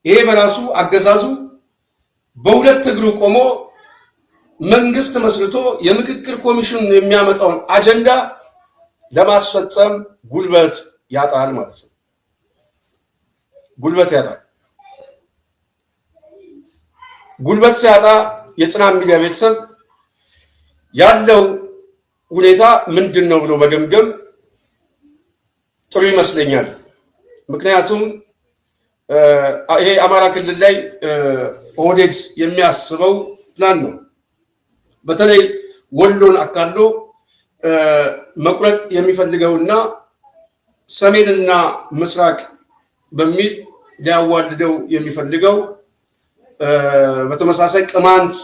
ይሄ በራሱ አገዛዙ በሁለት እግሩ ቆሞ መንግስት መስርቶ የምክክር ኮሚሽን የሚያመጣውን አጀንዳ ለማስፈጸም ጉልበት ያጣል ማለት ነው። ጉልበት ያጣል። ጉልበት ሲያጣ የጽናት ሚዲያ ቤተሰብ ያለው ሁኔታ ምንድነው ብሎ መገምገም ጥሩ ይመስለኛል። ምክንያቱም ይሄ አማራ ክልል ላይ ኦህዴድ የሚያስበው ፕላን ነው። በተለይ ወሎን አካሎ መቁረጥ የሚፈልገውና ሰሜንና ምስራቅ በሚል ሊያዋልደው የሚፈልገው በተመሳሳይ ቅማንት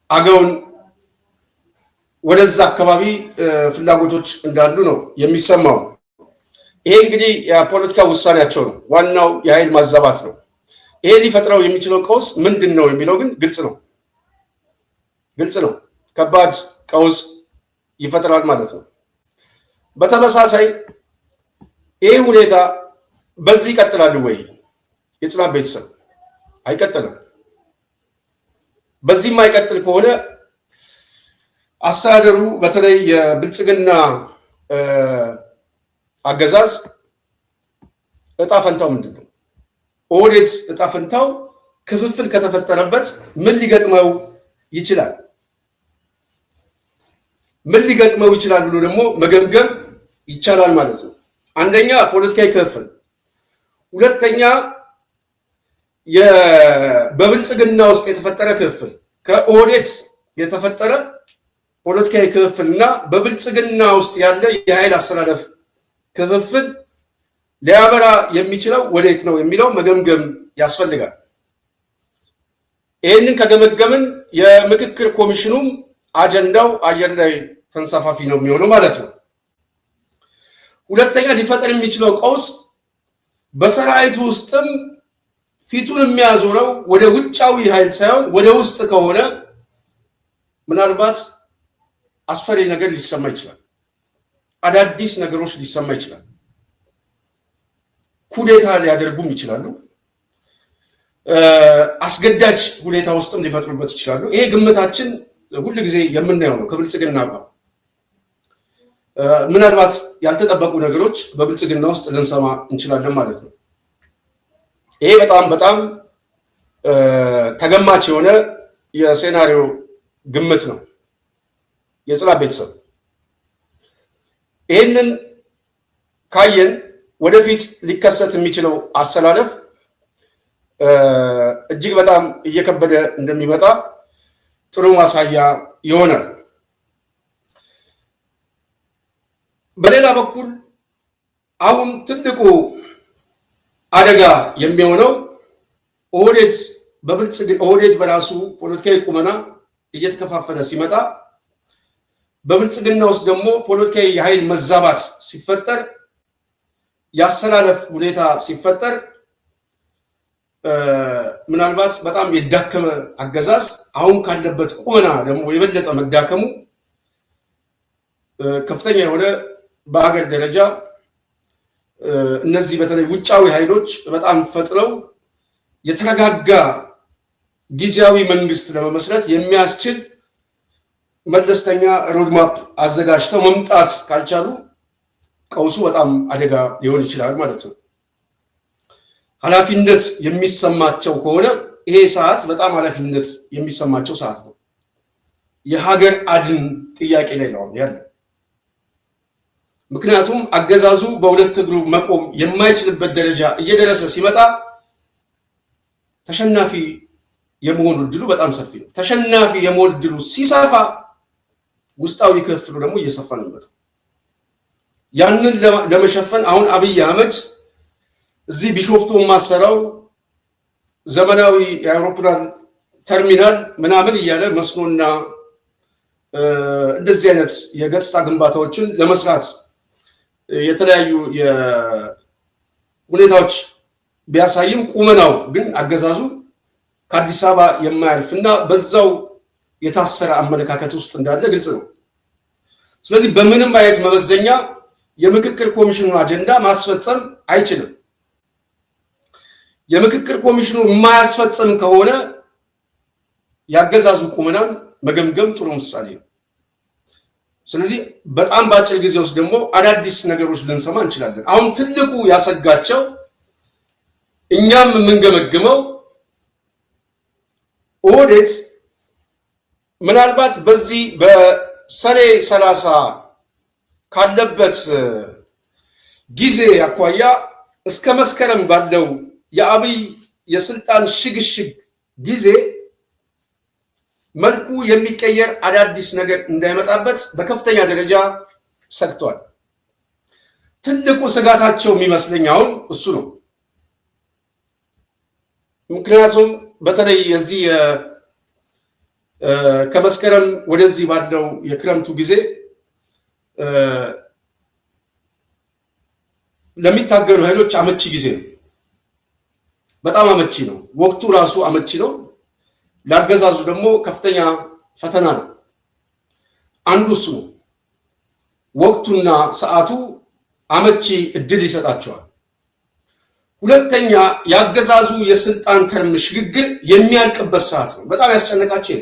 አገውን ወደዛ አካባቢ ፍላጎቶች እንዳሉ ነው የሚሰማው። ይሄ እንግዲህ የፖለቲካ ውሳኔያቸው ነው። ዋናው የኃይል ማዛባት ነው። ይሄ ሊፈጥረው የሚችለው ቀውስ ምንድን ነው የሚለው ግን ግልጽ ነው። ከባድ ቀውስ ይፈጥራል ማለት ነው። በተመሳሳይ ይሄ ሁኔታ በዚህ ይቀጥላል ወይ? የጽናት ቤተሰብ አይቀጥልም። በዚህ የማይቀጥል ከሆነ አስተዳደሩ በተለይ የብልጽግና አገዛዝ እጣ ፈንታው ምንድን ነው? ኦህዴድ እጣ ፈንታው ክፍፍል ከተፈጠረበት ምን ሊገጥመው ይችላል? ምን ሊገጥመው ይችላል ብሎ ደግሞ መገምገም ይቻላል ማለት ነው። አንደኛ ፖለቲካዊ ክፍፍል፣ ሁለተኛ በብልጽግና ውስጥ የተፈጠረ ክፍፍል፣ ከኦህዴድ የተፈጠረ ፖለቲካዊ ክፍፍልና በብልጽግና ውስጥ ያለ የኃይል አስተላለፍ ክፍፍል ሊያበራ የሚችለው ወዴት ነው የሚለው መገምገም ያስፈልጋል። ይህንን ከገመገምን የምክክር ኮሚሽኑም አጀንዳው አየር ላይ ተንሳፋፊ ነው የሚሆነው ማለት ነው። ሁለተኛ ሊፈጠር የሚችለው ቀውስ በሰራዊቱ ውስጥም ፊቱን የሚያዞረው ወደ ውጫዊ ኃይል ሳይሆን ወደ ውስጥ ከሆነ ምናልባት አስፈሪ ነገር ሊሰማ ይችላል። አዳዲስ ነገሮች ሊሰማ ይችላል። ኩዴታ ሊያደርጉም ይችላሉ። አስገዳጅ ሁኔታ ውስጥም ሊፈጥሩበት ይችላሉ። ይሄ ግምታችን ሁሉ ጊዜ የምናየው ነው። ከብልጽግና ጋር ምናልባት ያልተጠበቁ ነገሮች በብልጽግና ውስጥ ልንሰማ እንችላለን ማለት ነው። ይሄ በጣም ተገማች የሆነ የሴናሪዮ ግምት ነው። የጽናት ቤተሰብ ይህንን ካየን ወደፊት ሊከሰት የሚችለው አሰላለፍ እጅግ በጣም እየከበደ እንደሚመጣ ጥሩ ማሳያ ይሆናል። በሌላ በኩል አሁን ትልቁ አደጋ የሚሆነው ኦህዴድ በራሱ ፖለቲካዊ ቁመና እየተከፋፈለ ሲመጣ፣ በብልጽግና ውስጥ ደግሞ ፖለቲካዊ የኃይል መዛባት ሲፈጠር፣ ያሰላለፍ ሁኔታ ሲፈጠር ምናልባት በጣም የዳከመ አገዛዝ አሁን ካለበት ቁመና ደግሞ የበለጠ መዳከሙ ከፍተኛ የሆነ በአገር ደረጃ እነዚህ በተለይ ውጫዊ ኃይሎች በጣም ፈጥነው የተረጋጋ ጊዜያዊ መንግስት ለመመስረት የሚያስችል መለስተኛ ሮድማፕ አዘጋጅተው መምጣት ካልቻሉ ቀውሱ በጣም አደጋ ሊሆን ይችላል ማለት ነው። ኃላፊነት የሚሰማቸው ከሆነ ይሄ ሰዓት በጣም ኃላፊነት የሚሰማቸው ሰዓት ነው። የሀገር አድን ጥያቄ ላይ ነው ያለው። ምክንያቱም አገዛዙ በሁለት እግሩ መቆም የማይችልበት ደረጃ እየደረሰ ሲመጣ ተሸናፊ የመሆን ዕድሉ በጣም ሰፊ ነው። ተሸናፊ የመሆን ዕድሉ ሲሰፋ ውስጣዊ ክፍሉ ደግሞ እየሰፋ ነው የሚመጣው። ያንን ለመሸፈን አሁን አብይ አህመድ እዚህ ቢሾፍቱ ማሰራው ዘመናዊ የአውሮፕላን ተርሚናል ምናምን እያለ መስኖና እንደዚህ አይነት የገጽታ ግንባታዎችን ለመስራት የተለያዩ ሁኔታዎች ቢያሳይም ቁመናው ግን አገዛዙ ከአዲስ አበባ የማያልፍና በዛው የታሰረ አመለካከት ውስጥ እንዳለ ግልጽ ነው። ስለዚህ በምንም አይነት መመዘኛ የምክክር ኮሚሽኑን አጀንዳ ማስፈጸም አይችልም። የምክክር ኮሚሽኑ የማያስፈጽም ከሆነ ያገዛዙ ቁመናን መገምገም ጥሩ ምሳሌ ነው። ስለዚህ በጣም በአጭር ጊዜ ውስጥ ደግሞ አዳዲስ ነገሮች ልንሰማ እንችላለን። አሁን ትልቁ ያሰጋቸው እኛም የምንገመግመው ኦህዴድ ምናልባት በዚህ በሰኔ 30 ካለበት ጊዜ አኳያ እስከ መስከረም ባለው የአብይ የስልጣን ሽግሽግ ጊዜ መልኩ የሚቀየር አዳዲስ ነገር እንዳይመጣበት በከፍተኛ ደረጃ ሰግቷል። ትልቁ ስጋታቸው የሚመስለኝ አሁን እሱ ነው። ምክንያቱም በተለይ የዚህ ከመስከረም ወደዚህ ባለው የክረምቱ ጊዜ ለሚታገሉ ኃይሎች አመቺ ጊዜ ነው። በጣም አመቺ ነው። ወቅቱ ራሱ አመቺ ነው። ላገዛዙ ደግሞ ከፍተኛ ፈተና ነው። አንዱ እሱ ነው። ወቅቱና ሰዓቱ አመቺ እድል ይሰጣቸዋል። ሁለተኛ ያገዛዙ የስልጣን ተርም ሽግግር የሚያልቅበት ሰዓት ነው። በጣም ያስጨነቃቸው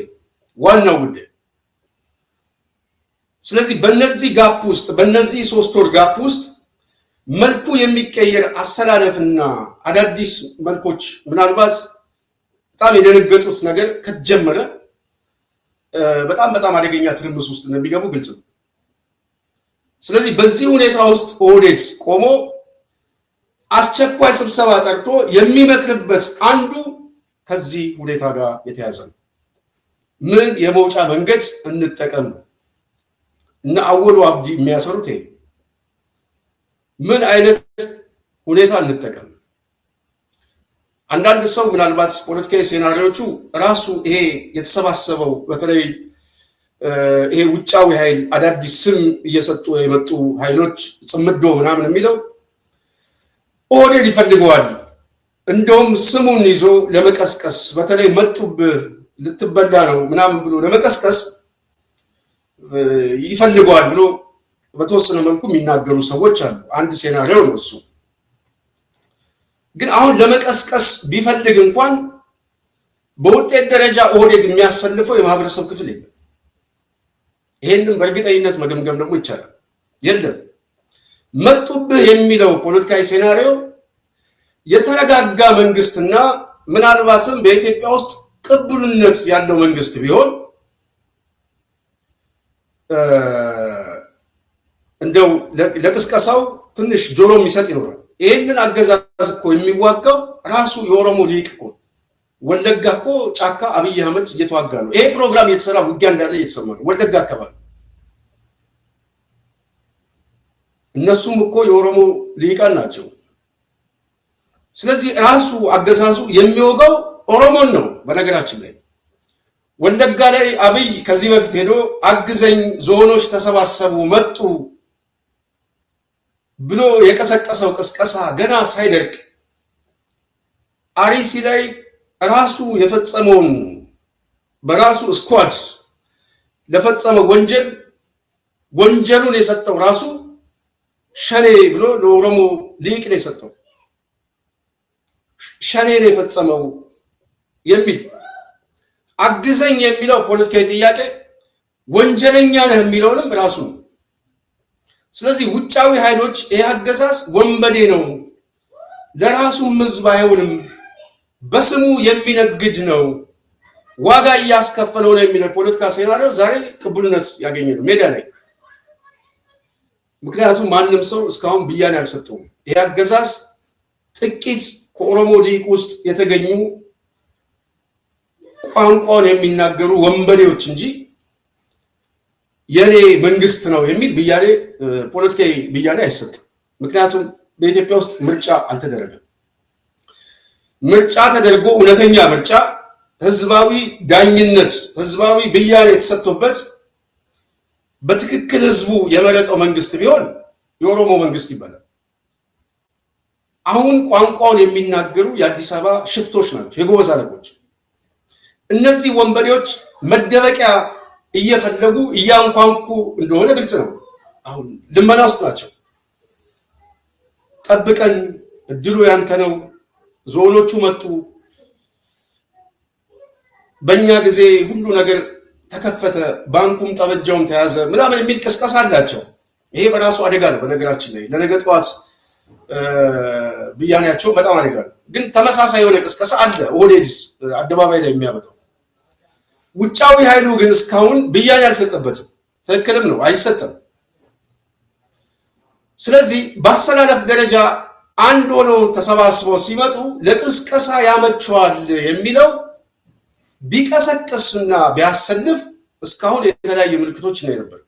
ዋናው ጉዳይ። ስለዚህ በነዚህ ጋፕ ውስጥ በነዚህ 3 ወር ጋፕ ውስጥ መልኩ የሚቀየር አሰላለፍና አዳዲስ መልኮች ምናልባት በጣም የደነገጡት ነገር ከተጀመረ በጣም አደገኛ ትርምስ ውስጥ እንደሚገቡ ግልጽ ነው። ስለዚህ በዚህ ሁኔታ ውስጥ ኦህዴድ ቆሞ አስቸኳይ ስብሰባ ጠርቶ የሚመክርበት አንዱ ከዚህ ሁኔታ ጋር የተያዘ ነው። ምን የመውጫ መንገድ እንጠቀም እና አወሉ አብዲ የሚያሰሩት ይሄ ምን አይነት ሁኔታ እንጠቀም። አንዳንድ ሰው ምናልባት ፖለቲካዊ ሴናሪዎቹ ራሱ ይሄ የተሰባሰበው በተለይ ይሄ ውጫዊ ኃይል አዳዲስ ስም እየሰጡ የመጡ ኃይሎች ጽምዶ ምናምን የሚለው ኦህዴድ ይፈልገዋል። እንደውም ስሙን ይዞ ለመቀስቀስ በተለይ መጡብህ ልትበላ ነው ምናምን ብሎ ለመቀስቀስ ይፈልገዋል ብሎ በተወሰነ መልኩ የሚናገሩ ሰዎች አሉ። አንድ ሴናሪዮ ነው እሱ። ግን አሁን ለመቀስቀስ ቢፈልግ እንኳን በውጤት ደረጃ ኦህዴድ የሚያሰልፈው የማህበረሰብ ክፍል የለም። ይሄንን በእርግጠኝነት መገምገም ደግሞ ይቻላል። የለም መጡብህ የሚለው ፖለቲካዊ ሴናሪዮ የተረጋጋ መንግስትና ምናልባትም በኢትዮጵያ ውስጥ ቅቡልነት ያለው መንግስት ቢሆን እንደው ለቅስቀሳው ትንሽ ጆሮ የሚሰጥ ይኖራል። ይሄንን አገዛዝ እኮ የሚዋጋው ራሱ የኦሮሞ ሊቅ እኮ ወለጋ እኮ ጫካ አብይ አህመድ እየተዋጋ ነው። ይሄ ፕሮግራም እየተሰራ ውጊያ እንዳለ እየተሰማ ነው ወለጋ አካባቢ። እነሱም እኮ የኦሮሞ ሊቃን ናቸው። ስለዚህ ራሱ አገዛዙ የሚወጋው ኦሮሞን ነው። በነገራችን ላይ ወለጋ ላይ አብይ ከዚህ በፊት ሄዶ አግዘኝ ዞኖች ተሰባሰቡ መጡ ብሎ የቀሰቀሰው ቅስቀሳ ገና ሳይደርቅ አርሲ ላይ ራሱ የፈጸመውን በራሱ ስኳድ ለፈጸመው ወንጀሉን የሰጠው ራሱ ሸኔ ብሎ ለኦሮሞ ሊቅ ነው የሰጠው። ሸኔ ነው የፈጸመው የሚል አግዘኝ የሚለው ፖለቲካዊ ጥያቄ ወንጀለኛ ነህ የሚለውንም ራሱ ነው። ስለዚህ ውጫዊ ኃይሎች ይህ አገዛዝ ወንበዴ ነው፣ ለራሱም ህዝብ አይሆንም፣ በስሙ የሚነግድ ነው፣ ዋጋ እያስከፈለው ነው የሚለው ፖለቲካ ሴናሪዮ ዛሬ ቅቡልነት ያገኘ ነው ሜዳ ላይ። ምክንያቱም ማንም ሰው እስካሁን ብያኔ አልሰጠውም። ይህ አገዛዝ ጥቂት ከኦሮሞ ሊቅ ውስጥ የተገኙ ቋንቋውን የሚናገሩ ወንበዴዎች እንጂ የኔ መንግስት ነው የሚል ብያኔ ፖለቲካዊ ብያኔ አይሰጥም። ምክንያቱም በኢትዮጵያ ውስጥ ምርጫ አልተደረገም። ምርጫ ተደርጎ እውነተኛ ምርጫ፣ ህዝባዊ ዳኝነት፣ ህዝባዊ ብያኔ የተሰጥቶበት በትክክል ህዝቡ የመረጠው መንግስት ቢሆን የኦሮሞ መንግስት ይባላል። አሁን ቋንቋውን የሚናገሩ የአዲስ አበባ ሽፍቶች ናቸው፣ የጎበዝ አለቆች። እነዚህ ወንበዴዎች መደበቂያ እየፈለጉ እያንኳንኩ እንደሆነ ግልጽ ነው። አሁን ልመና ውስጥ ናቸው። ጠብቀን እድሉ ያንተ ነው፣ ዞኖቹ መጡ፣ በእኛ ጊዜ ሁሉ ነገር ተከፈተ፣ ባንኩም ጠበጃውም ተያዘ ምናምን የሚል ቅስቀሳ አላቸው። ይሄ በራሱ አደጋ ነው። በነገራችን ላይ ለነገ ጠዋት ብያኔያቸው በጣም አደጋ ነው። ግን ተመሳሳይ የሆነ ቅስቀሳ አለ ኦህዴድ አደባባይ ላይ የሚያመጣው። ውጫዊ ኃይሉ ግን እስካሁን ብያኔ አልሰጠበትም። ትክክልም ነው፣ አይሰጥም። ስለዚህ በአሰላለፍ ደረጃ አንድ ሆኖ ተሰባስበው ሲመጡ ለቅስቀሳ ያመቸዋል የሚለው ቢቀሰቅስና ቢያሰልፍ እስካሁን የተለያዩ ምልክቶች ነው ነበር፣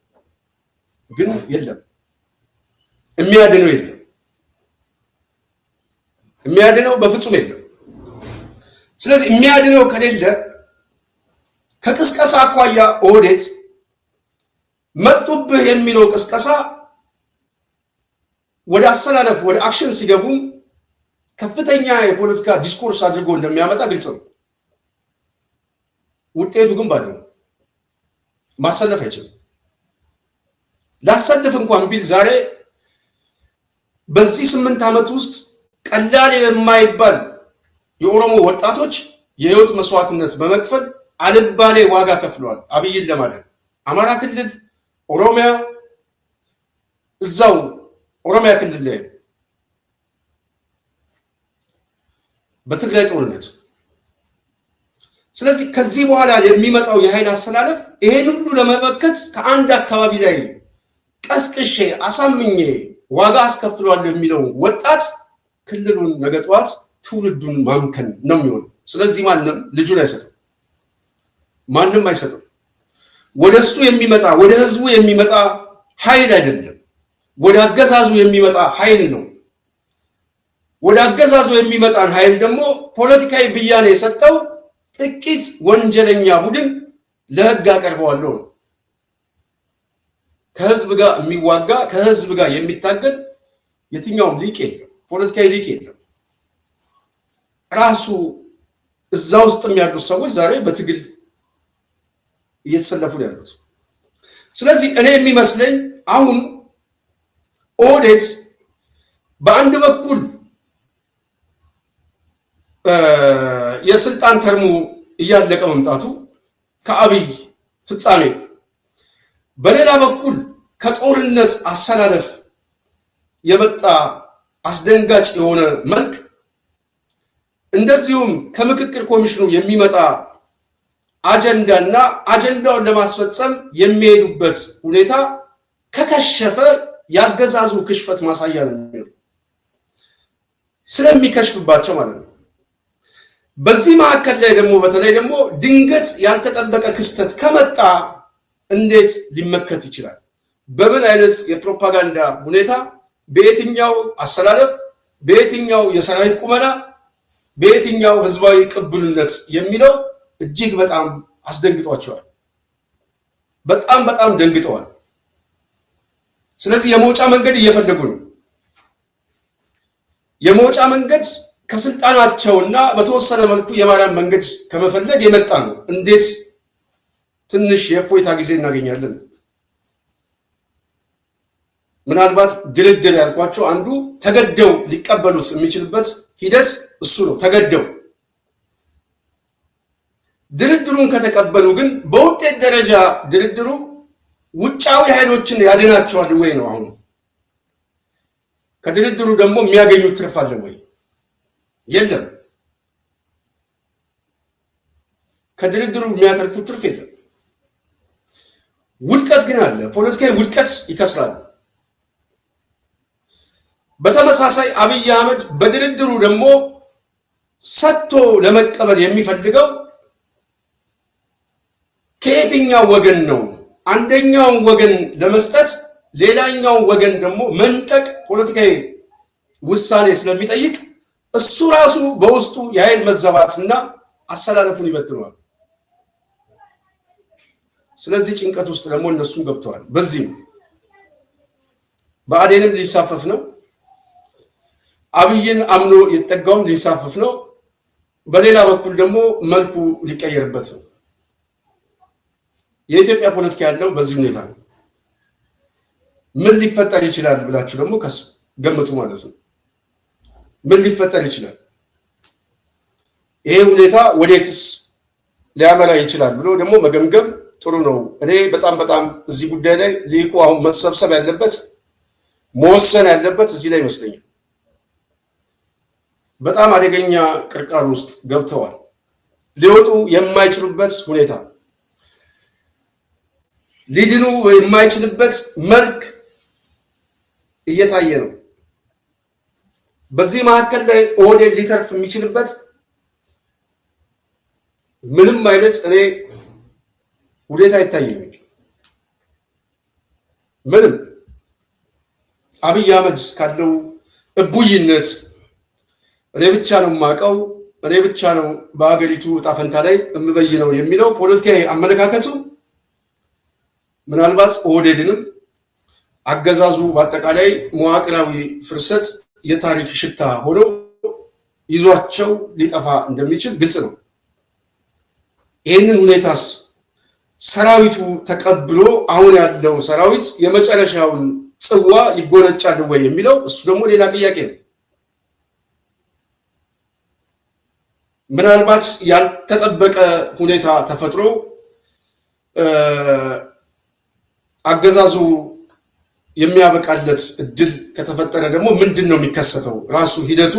ግን የለም፣ የሚያድነው የለም፣ የሚያድነው በፍጹም የለም። ስለዚህ የሚያድነው ከሌለ ከቅስቀሳ አኳያ ኦህዴድ መጡብህ የሚለው ቅስቀሳ ወደ አሰላለፍ ወደ አክሽን ሲገቡ ከፍተኛ የፖለቲካ ዲስኮርስ አድርጎ እንደሚያመጣ ግልጽ ነው። ውጤቱ ግን ባዶ ነው። ማሰለፍ አይችልም። ላሰልፍ እንኳን ቢል ዛሬ በዚህ 8 ዓመት ውስጥ ቀላል የማይባል የኦሮሞ ወጣቶች የህይወት መስዋዕትነት በመክፈል አልባሌ ዋጋ ከፍለዋል። አብይን ለማለት አማራ ክልል፣ ኦሮሚያ፣ እዛው ኦሮሚያ ክልል ላይ በትግራይ ጦርነት። ስለዚህ ከዚህ በኋላ የሚመጣው የኃይል አሰላለፍ ይሄን ሁሉ ለመመከት ከአንድ አካባቢ ላይ ቀስቅሼ አሳምኜ ዋጋ አስከፍለዋለሁ የሚለው ወጣት ክልሉን ነገ ጠዋት ትውልዱን ማምከን ነው የሚሆነው። ስለዚህ ማንም ልጁን አይሰጥም፣ ማንም አይሰጥም። ወደሱ የሚመጣ ወደ ህዝቡ የሚመጣ ኃይል አይደለም፣ ወደ አገዛዙ የሚመጣ ኃይል ነው። ወደ አገዛዙ የሚመጣን ኃይል ደግሞ ፖለቲካዊ ብያኔ የሰጠው ጥቂት ወንጀለኛ ቡድን ለህግ አቀርበዋለሁ ነው። ከህዝብ ጋር የሚዋጋ ከህዝብ ጋር የሚታገል የትኛውም ሊቅ የለም፣ ፖለቲካዊ ሊቅ የለም። ራሱ እዛ ውስጥም ያሉት ሰዎች ዛሬ በትግል እየተሰለፉ ነው ያሉት። ስለዚህ እኔ የሚመስለኝ አሁን ኦህዴድ በአንድ በኩል የስልጣን ተርሙ እያለቀ መምጣቱ ከአብይ ፍጻሜ፣ በሌላ በኩል ከጦርነት አሰላለፍ የመጣ አስደንጋጭ የሆነ መልክ፣ እንደዚሁም ከምክክር ኮሚሽኑ የሚመጣ አጀንዳና አጀንዳውን ለማስፈጸም የሚሄዱበት ሁኔታ ከከሸፈ ያገዛዙ ክሽፈት ማሳያ ነው ስለሚከሽፍባቸው ማለት ነው። በዚህ መካከል ላይ ደግሞ በተለይ ደግሞ ድንገት ያልተጠበቀ ክስተት ከመጣ እንዴት ሊመከት ይችላል? በምን አይነት የፕሮፓጋንዳ ሁኔታ፣ በየትኛው አሰላለፍ፣ በየትኛው የሰራዊት ቁመና፣ በየትኛው ህዝባዊ ቅቡልነት የሚለው እጅግ በጣም አስደንግጧቸዋል። በጣም ደንግጠዋል። ስለዚህ የመውጫ መንገድ እየፈለጉ ነው። የመውጫ መንገድ ከስልጣናቸውና በተወሰነ መልኩ የማርያም መንገድ ከመፈለግ የመጣ ነው። እንዴት ትንሽ የእፎይታ ጊዜ እናገኛለን? ምናልባት ድልድል ያልኳቸው አንዱ ተገደው ሊቀበሉት የሚችልበት ሂደት እሱ ነው። ተገደው ድልድሉን ከተቀበሉ ግን በውጤት ደረጃ ድልድሉ ውጫዊ ኃይሎችን ያድናቸዋል ወይ ነው። አሁን ከድልድሉ ደግሞ የሚያገኙት ትርፍ አለ ወይ? የለም። ከድልድሉ የሚያተርፉት ትርፍ የለም። ውድቀት ግን አለ። ፖለቲካዊ ውድቀት ይከስራል። በተመሳሳይ አብይ አህመድ በድልድሉ ደግሞ ሰጥቶ ለመቀበል የሚፈልገው ከየትኛው ወገን ነው? አንደኛውን ወገን ለመስጠት ሌላኛውን ወገን ደግሞ መንጠቅ ፖለቲካዊ ውሳኔ ስለሚጠይቅ እሱ ራሱ በውስጡ የኃይል መዘባትና አሰላለፉን ይበትነዋል። ስለዚህ ጭንቀት ውስጥ ደግሞ እነሱም ገብተዋል። በዚህ ብአዴንም ሊሳፈፍ ነው። አብይን አምኖ የተጠጋውም ሊሳፈፍ ነው። በሌላ በኩል ደግሞ መልኩ ሊቀየርበት ነው። የኢትዮጵያ ፖለቲካ ያለው በዚህ ሁኔታ ነው። ምን ሊፈጠር ይችላል ብላችሁ ደግሞ ገምቱ ማለት ነው። ምን ሊፈጠር ይችላል? ይሄ ሁኔታ ወዴትስ ሊያመራ ይችላል ብሎ ደግሞ መገምገም ጥሩ ነው። እኔ በጣም እዚህ ጉዳይ ላይ ሊቁ አሁን መሰብሰብ ያለበት መወሰን ያለበት እዚህ ላይ ይመስለኛል። በጣም አደገኛ ቅርቃር ውስጥ ገብተዋል። ሊወጡ የማይችሉበት ሁኔታ ሊድኑ የማይችልበት መልክ እየታየ ነው። በዚህ መካከል ላይ ኦህዴድ ሊተርፍ የሚችልበት ምንም አይነት እኔ ሁኔታ አይታየኝም። ምንም አብይ አህመድ ካለው እቡይነት እኔ ብቻ ነው የማውቀው፣ እኔ ብቻ ነው በሀገሪቱ ዕጣ ፈንታ ላይ የምበይነው የሚለው ፖለቲካዊ አመለካከቱ ምናልባት ኦህዴድንም አገዛዙ በአጠቃላይ መዋቅራዊ ፍርሰት የታሪክ ሽታ ሆኖ ይዟቸው ሊጠፋ እንደሚችል ግልጽ ነው። ይህንን ሁኔታስ ሰራዊቱ ተቀብሎ አሁን ያለው ሰራዊት የመጨረሻውን ጽዋ ይጎነጫል ወይ የሚለው እሱ ደግሞ ሌላ ጥያቄ ነው። ምናልባት ያልተጠበቀ ሁኔታ ተፈጥሮ አገዛዙ የሚያበቃለት እድል ከተፈጠረ ደግሞ ምንድን ነው የሚከሰተው? ራሱ ሂደቱ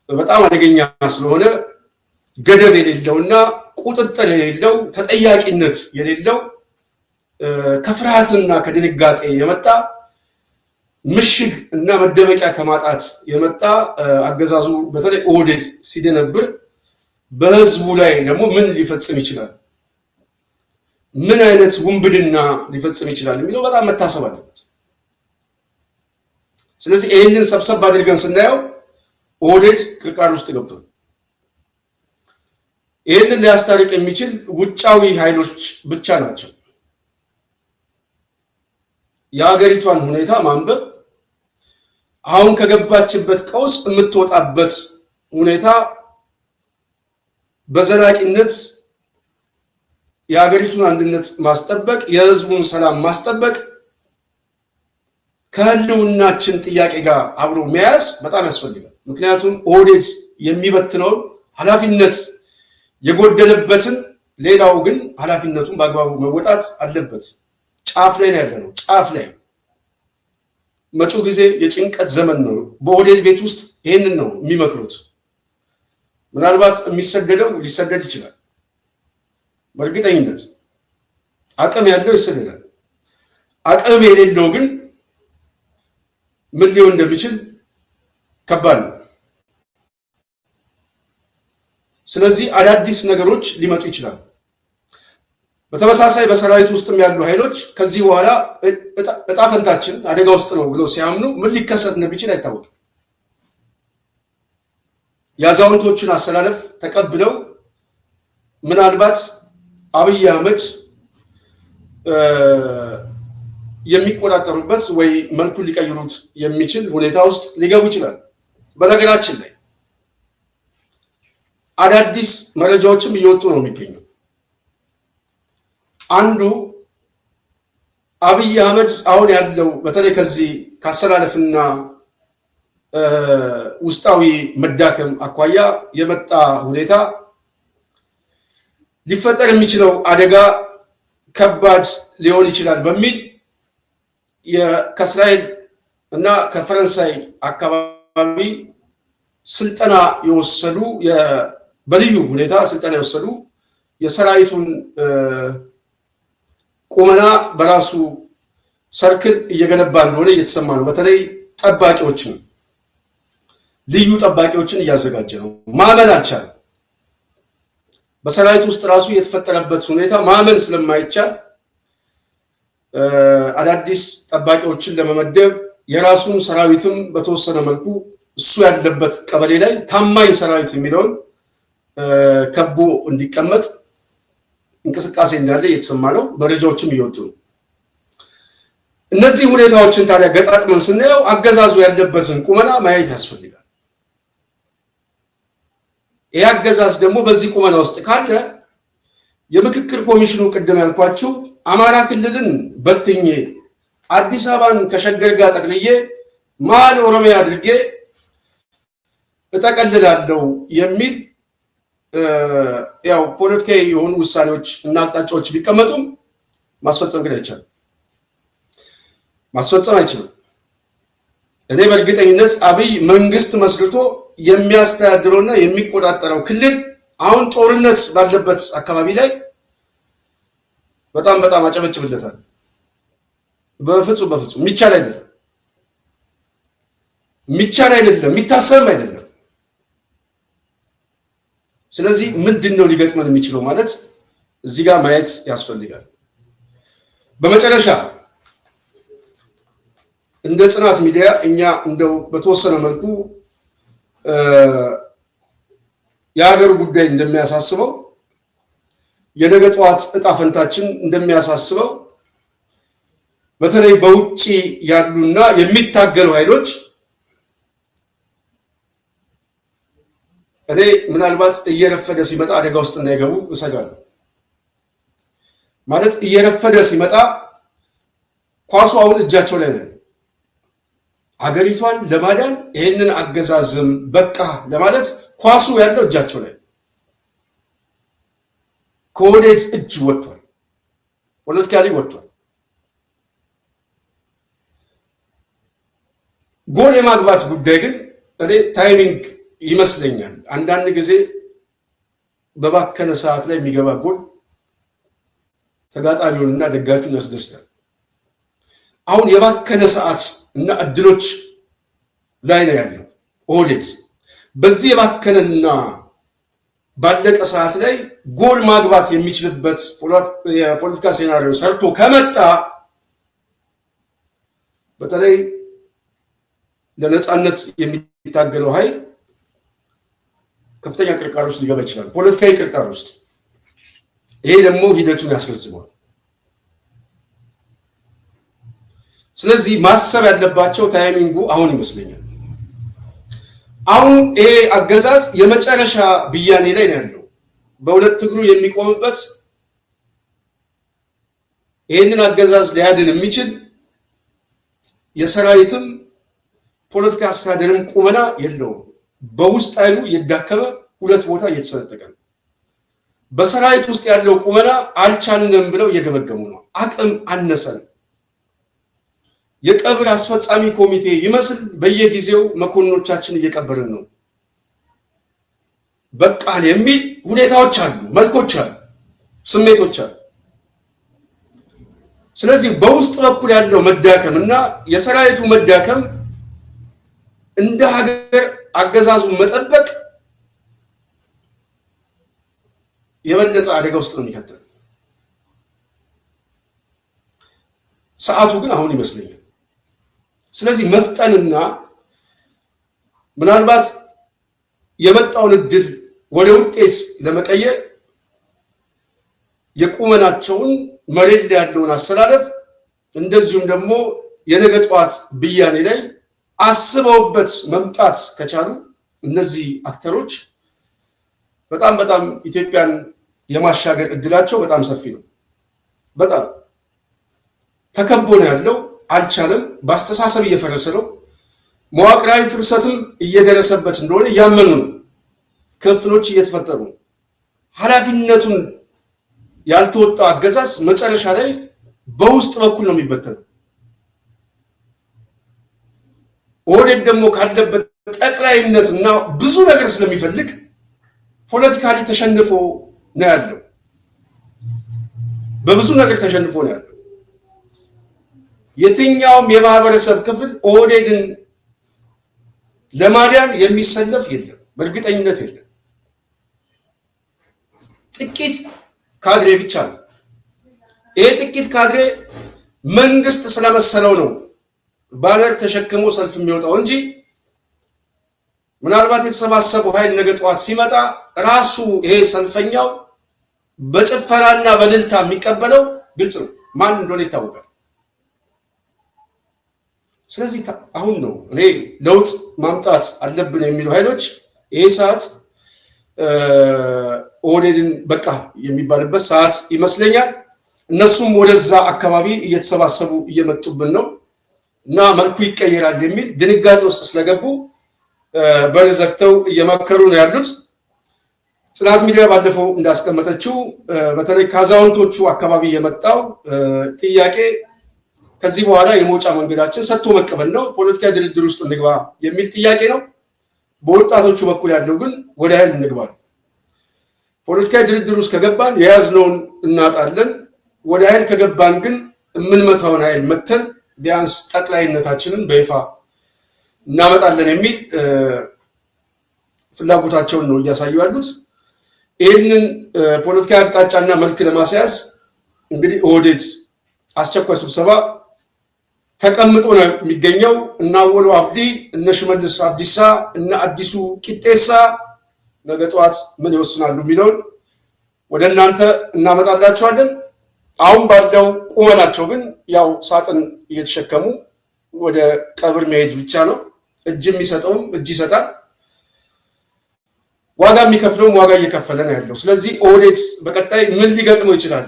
በጣም አደገኛ ስለሆነ ገደብ የሌለውና ቁጥጥር የሌለው ተጠያቂነት የሌለው ከፍርሃትና ከድንጋጤ የመጣ ምሽግ እና መደበቂያ ከማጣት የመጣ አገዛዙ በተለይ ኦህዴድ ሲደነብር በህዝቡ ላይ ደግሞ ምን ሊፈጽም ይችላል፣ ምን አይነት ውንብድና ሊፈጽም ይችላል የሚለው በጣም መታሰብ አለበት። ስለዚህ ይህንን ሰብሰብ አድርገን ስናየው ኦህዴድ ቅርቃር ውስጥ ገብቷል። ይህንን ሊያስታርቅ የሚችል ውጫዊ ኃይሎች ብቻ ናቸው። የሀገሪቷን ሁኔታ ማንበብ፣ አሁን ከገባችበት ቀውስ የምትወጣበት ሁኔታ በዘላቂነት የሀገሪቱን አንድነት ማስጠበቅ፣ የህዝቡን ሰላም ማስጠበቅ ከህልውናችን ጥያቄ ጋር አብሮ መያዝ በጣም ያስፈልጋል። ምክንያቱም ኦህዴድ የሚበትነውን ኃላፊነት የጎደለበትን ሌላው ግን ኃላፊነቱን በአግባቡ መወጣት አለበት። ጫፍ ላይ ነው ያለነው። ጫፍ ላይ መጪው ጊዜ የጭንቀት ዘመን ነው። በኦህዴድ ቤት ውስጥ ይህንን ነው የሚመክሩት። ምናልባት የሚሰደደው ሊሰደድ ይችላል። በእርግጠኝነት አቅም ያለው ይሰደዳል። አቅም የሌለው ግን ምን ሊሆን እንደሚችል ከባድ ነው። ስለዚህ አዳዲስ ነገሮች ሊመጡ ይችላሉ። በተመሳሳይ በሰራዊት ውስጥም ያሉ ኃይሎች ከዚህ በኋላ ዕጣ ፈንታችን አደጋ ውስጥ ነው ብለው ሲያምኑ ምን ሊከሰት እንደሚችል አይታወቅም። የአዛውንቶቹን አሰላለፍ ተቀብለው ምናልባት አብይ አህመድ የሚቆጣጠሩበት ወይ መልኩን ሊቀይሩት የሚችል ሁኔታ ውስጥ ሊገቡ ይችላል። በነገራችን ላይ አዳዲስ መረጃዎችም እየወጡ ነው የሚገኘው። አንዱ አብይ አህመድ አሁን ያለው በተለይ ከዚህ ካሰላለፍና ውስጣዊ መዳከም አኳያ የመጣ ሁኔታ ሊፈጠር የሚችለው አደጋ ከባድ ሊሆን ይችላል በሚል ከእስራኤል እና ከፈረንሳይ አካባቢ ስልጠና የወሰዱ በልዩ ሁኔታ ስልጠና የወሰዱ የሰራዊቱን ቁመና በራሱ ሰርክል እየገነባ እንደሆነ እየተሰማ ነው። በተለይ ጠባቂዎችን ልዩ ጠባቂዎችን እያዘጋጀ ነው። ማመን አልቻለም። በሰራዊት ውስጥ ራሱ የተፈጠረበት ሁኔታ ማመን ስለማይቻል አዳዲስ ጠባቂዎችን ለመመደብ የራሱን ሰራዊትም በተወሰነ መልኩ እሱ ያለበት ቀበሌ ላይ ታማኝ ሰራዊት የሚለውን ከቦ እንዲቀመጥ እንቅስቃሴ እንዳለ እየተሰማ ነው። መረጃዎችም እየወጡ ነው። እነዚህ ሁኔታዎችን ታዲያ ገጣጥመን ስናየው አገዛዙ ያለበትን ቁመና ማየት ያስፈልጋል። ይህ አገዛዝ ደግሞ በዚህ ቁመና ውስጥ ካለ የምክክር ኮሚሽኑ ቅድም ያልኳችሁ አማራ ክልልን በትኜ አዲስ አበባን ከሸገር ጋር ጠቅልዬ መሀል ኦሮሚያ አድርጌ እጠቀልላለሁ የሚል ያው ፖለቲካዊ የሆኑ ውሳኔዎች እና አቅጣጫዎች ቢቀመጡም ማስፈጸም ግን አይቻልም። ማስፈጸም አይችልም። እኔ በእርግጠኝነት አብይ መንግስት መስርቶ የሚያስተዳድረውና የሚቆጣጠረው ክልል አሁን ጦርነት ባለበት አካባቢ ላይ በጣም በጣም አጨበጭብለታል። በፍጹም የሚቻል አይደለም፣ የሚታሰብም አይደለም። ስለዚህ ምንድነው ሊገጥመን የሚችለው ማለት እዚህ ጋር ማየት ያስፈልጋል። በመጨረሻ እንደ ጽናት ሚዲያ እኛ እንደው በተወሰነ መልኩ የሀገር ጉዳይ እንደሚያሳስበው የነገ ጠዋት ዕጣ ፈንታችን እንደሚያሳስበው በተለይ በውጪ ያሉና የሚታገሉ ኃይሎች እኔ ምናልባት እየረፈደ ሲመጣ አደጋ ውስጥ እንዳይገቡ እሰጋለሁ። ማለት እየረፈደ ሲመጣ ኳሱ አሁን እጃቸው ላይ ነው። አገሪቷን ለማዳን ይሄንን አገዛዝም በቃ ለማለት ኳሱ ያለው እጃቸው ላይ ከወዴት እጅ ወጥቷል፣ ፖለቲካሊ ወጥቷል። ጎል የማግባት ጉዳይ ግን እኔ ታይሚንግ ይመስለኛል። አንዳንድ ጊዜ በባከነ ሰዓት ላይ የሚገባ ጎል ተጋጣሚውንና ደጋፊውን ያስደስታል። አሁን የባከነ ሰዓት እና እድሎች ላይ ነው ያለው ኦህዴድ። በዚህ የባከነና ባለቀ ሰዓት ላይ ጎል ማግባት የሚችልበት የፖለቲካ ሴናሪዮ ሰርቶ ከመጣ በተለይ ለነፃነት የሚታገለው ኃይል ከፍተኛ ቅርቃር ውስጥ ሊገባ ይችላል፣ ፖለቲካዊ ቅርቃር ውስጥ። ይሄ ደግሞ ሂደቱን ያስረዝመዋል። ስለዚህ ማሰብ ያለባቸው ታይሚንጉ አሁን ይመስለኛል። አሁን ይሄ አገዛዝ የመጨረሻ ብያኔ ላይ ነው ያለው። በሁለት እግሩ የሚቆምበት ይህንን አገዛዝ ሊያድን የሚችል የሰራዊትም ፖለቲካ አስተዳደርም ቁመና የለውም። በውስጥ ኃይሉ የዳከመ ሁለት ቦታ እየተሰነጠቀ ነው። በሰራዊት ውስጥ ያለው ቁመና አልቻልንም ብለው እየገመገሙ ነው። አቅም አነሰን። የቀብር አስፈጻሚ ኮሚቴ ይመስል በየጊዜው መኮንኖቻችን እየቀበርን ነው በቃን የሚል ሁኔታዎች አሉ፣ መልኮች አሉ፣ ስሜቶች አሉ። ስለዚህ በውስጥ በኩል ያለው መዳከም እና የሰራዊቱ መዳከም እንደ ሀገር አገዛዙን መጠበቅ የበለጠ አደጋ ውስጥ ነው የሚከተል። ሰዓቱ ግን አሁን ይመስለኛል። ስለዚህ መፍጠንና ምናልባት የመጣውን እድል ወደ ውጤት ለመቀየር የቁመናቸውን መሬት ላይ ያለውን አሰላለፍ እንደዚሁም ደግሞ የነገ ጠዋት ብያኔ ላይ አስበውበት መምጣት ከቻሉ እነዚህ አክተሮች በጣም በጣም ኢትዮጵያን የማሻገር እድላቸው በጣም ሰፊ ነው። በጣም ተከቦ ነው ያለው፣ አልቻለም። በአስተሳሰብ እየፈረሰ ነው። መዋቅራዊ ፍርሰትም እየደረሰበት እንደሆነ እያመኑ ነው። ክፍሎች እየተፈጠሩ ነው። ኃላፊነቱን ያልተወጣ አገዛዝ መጨረሻ ላይ በውስጥ በኩል ነው የሚበተነው። ኦህዴድ ደግሞ ካለበት ጠቅላይነት እና ብዙ ነገር ስለሚፈልግ ፖለቲካሊ ተሸንፎ ነው ያለው። በብዙ ነገር ተሸንፎ ነው ያለው። የትኛውም የማህበረሰብ ክፍል ኦህዴድን ለማዳን የሚሰለፍ የለም፣ በእርግጠኝነት የለም። ጥቂት ካድሬ ብቻ ነው። ይሄ ጥቂት ካድሬ መንግስት ስለመሰለው ነው ባነር ተሸክሞ ሰልፍ የሚወጣው እንጂ ምናልባት የተሰባሰበው ኃይል ነገ ጠዋት ሲመጣ ራሱ ይሄ ሰልፈኛው በጭፈራና በልልታ የሚቀበለው ግልጽ ነው፣ ማን እንደሆነ ይታወቃል። ስለዚህ አሁን ነው እኔ ለውጥ ማምጣት አለብን የሚሉ ኃይሎች ይሄ ሰዓት ኦህዴድን በቃ የሚባልበት ሰዓት ይመስለኛል። እነሱም ወደዛ አካባቢ እየተሰባሰቡ እየመጡብን ነው እና መልኩ ይቀየራል የሚል ድንጋጤ ውስጥ ስለገቡ በር ዘግተው እየመከሩ ነው ያሉት። ጽናት ሚዲያ ባለፈው እንዳስቀመጠችው በተለይ ከአዛውንቶቹ አካባቢ የመጣው ጥያቄ ከዚህ በኋላ የመውጫ መንገዳችን ሰጥቶ መቀበል ነው፣ ፖለቲካ ድርድር ውስጥ እንግባ የሚል ጥያቄ ነው። በወጣቶቹ በኩል ያለው ግን ወደ ኃይል እንግባ ነው። ፖለቲካ ድርድር ውስጥ ከገባን የያዝነውን እናጣለን፣ ወደ ኃይል ከገባን ግን የምንመታውን ኃይል መተን ቢያንስ ጠቅላይነታችንን በይፋ እናመጣለን የሚል ፍላጎታቸውን ነው እያሳዩ ያሉት። ይህንን ፖለቲካዊ አቅጣጫና መልክ ለማስያዝ እንግዲህ ኦህዴድ አስቸኳይ ስብሰባ ተቀምጦ ነው የሚገኘው። እና አወሉ አብዲ፣ እነ ሽመልስ አብዲሳ፣ እነ አዲሱ ቂጤሳ ነገ ጠዋት ምን ይወስናሉ የሚለውን ወደ እናንተ እናመጣላችኋለን። አሁን ባለው ቁመናቸው ግን ያው ሳጥን እየተሸከሙ ወደ ቀብር መሄድ ብቻ ነው። እጅ የሚሰጠውም እጅ ይሰጣል፣ ዋጋ የሚከፍለውም ዋጋ እየከፈለ ነው ያለው። ስለዚህ ኦህዴድ በቀጣይ ምን ሊገጥመው ይችላል?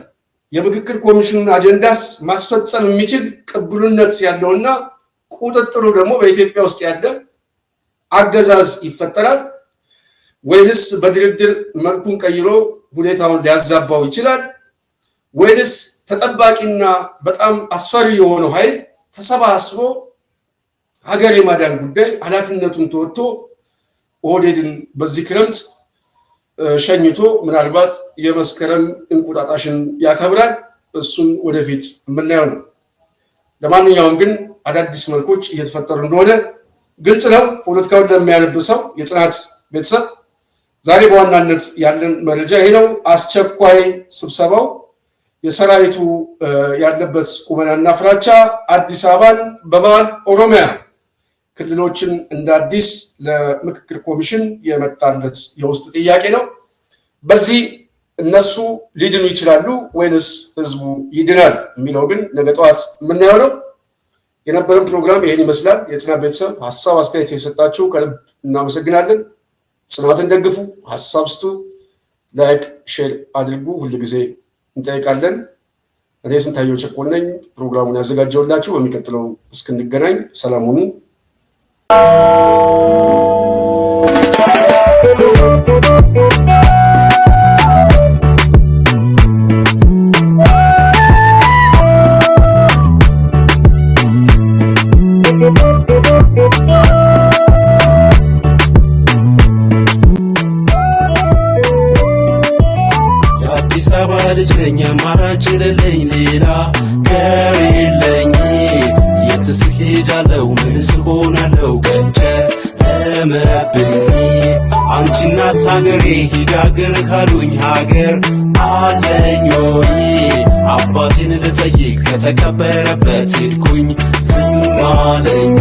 የምክክር ኮሚሽኑን አጀንዳስ ማስፈጸም የሚችል ቅቡልነት ያለውና ቁጥጥሩ ደግሞ በኢትዮጵያ ውስጥ ያለ አገዛዝ ይፈጠራል ወይንስ በድርድር መልኩን ቀይሮ ሁኔታውን ሊያዛባው ይችላል? ወይንስ ተጠባቂና በጣም አስፈሪ የሆነው ኃይል ተሰባስቦ ሀገር የማዳን ጉዳይ ኃላፊነቱን ተወጥቶ ኦህዴድን በዚህ ክረምት ሸኝቶ ምናልባት የመስከረም እንቁጣጣሽን ያከብራል? እሱን ወደፊት የምናየው ነው። ለማንኛውም ግን አዳዲስ መልኮች እየተፈጠሩ እንደሆነ ግልጽ ነው። ፖለቲካውን ለሚያነብሰው የጽናት ቤተሰብ ዛሬ በዋናነት ያለን መረጃ ይሄ ነው። አስቸኳይ ስብሰባው የሰራዊቱ ያለበት ቁመናና ፍራቻ አዲስ አበባን በመሃል ኦሮሚያ ክልሎችን እንደ አዲስ ለምክክር ኮሚሽን የመጣለት የውስጥ ጥያቄ ነው። በዚህ እነሱ ሊድኑ ይችላሉ ወይንስ ህዝቡ ይድናል የሚለው ግን ነገ ጠዋት የምናየው ነው። የነበረን ፕሮግራም ይሄን ይመስላል። የጽናት ቤተሰብ ሀሳብ አስተያየት የሰጣችሁ ከልብ እናመሰግናለን። ጽናትን ደግፉ፣ ሀሳብ ስጡ፣ ላይክ ሼር አድርጉ ሁልጊዜ እንጠይቃለን። እኔ ስንታየው ቸኮል ነኝ ፕሮግራሙን ያዘጋጀውላችሁ። በሚቀጥለው እስክንገናኝ ሰላም ሁኑ። የአዲስ አበባ ልጅ ነኝ አማራጭ የሌለኝ ሌላ ከሌለኝ የትስ ሄዳለሁ ምንስ ሆናለሁ ቀንጨለመብኝ አንቺ እናት ሀገሬ ሂድ አገር ካሉኝ ሀገር አለኝ ወይ አባቴን ልጠይቅ ከተቀበረበት ሄድኩኝ ዝም አለኝ።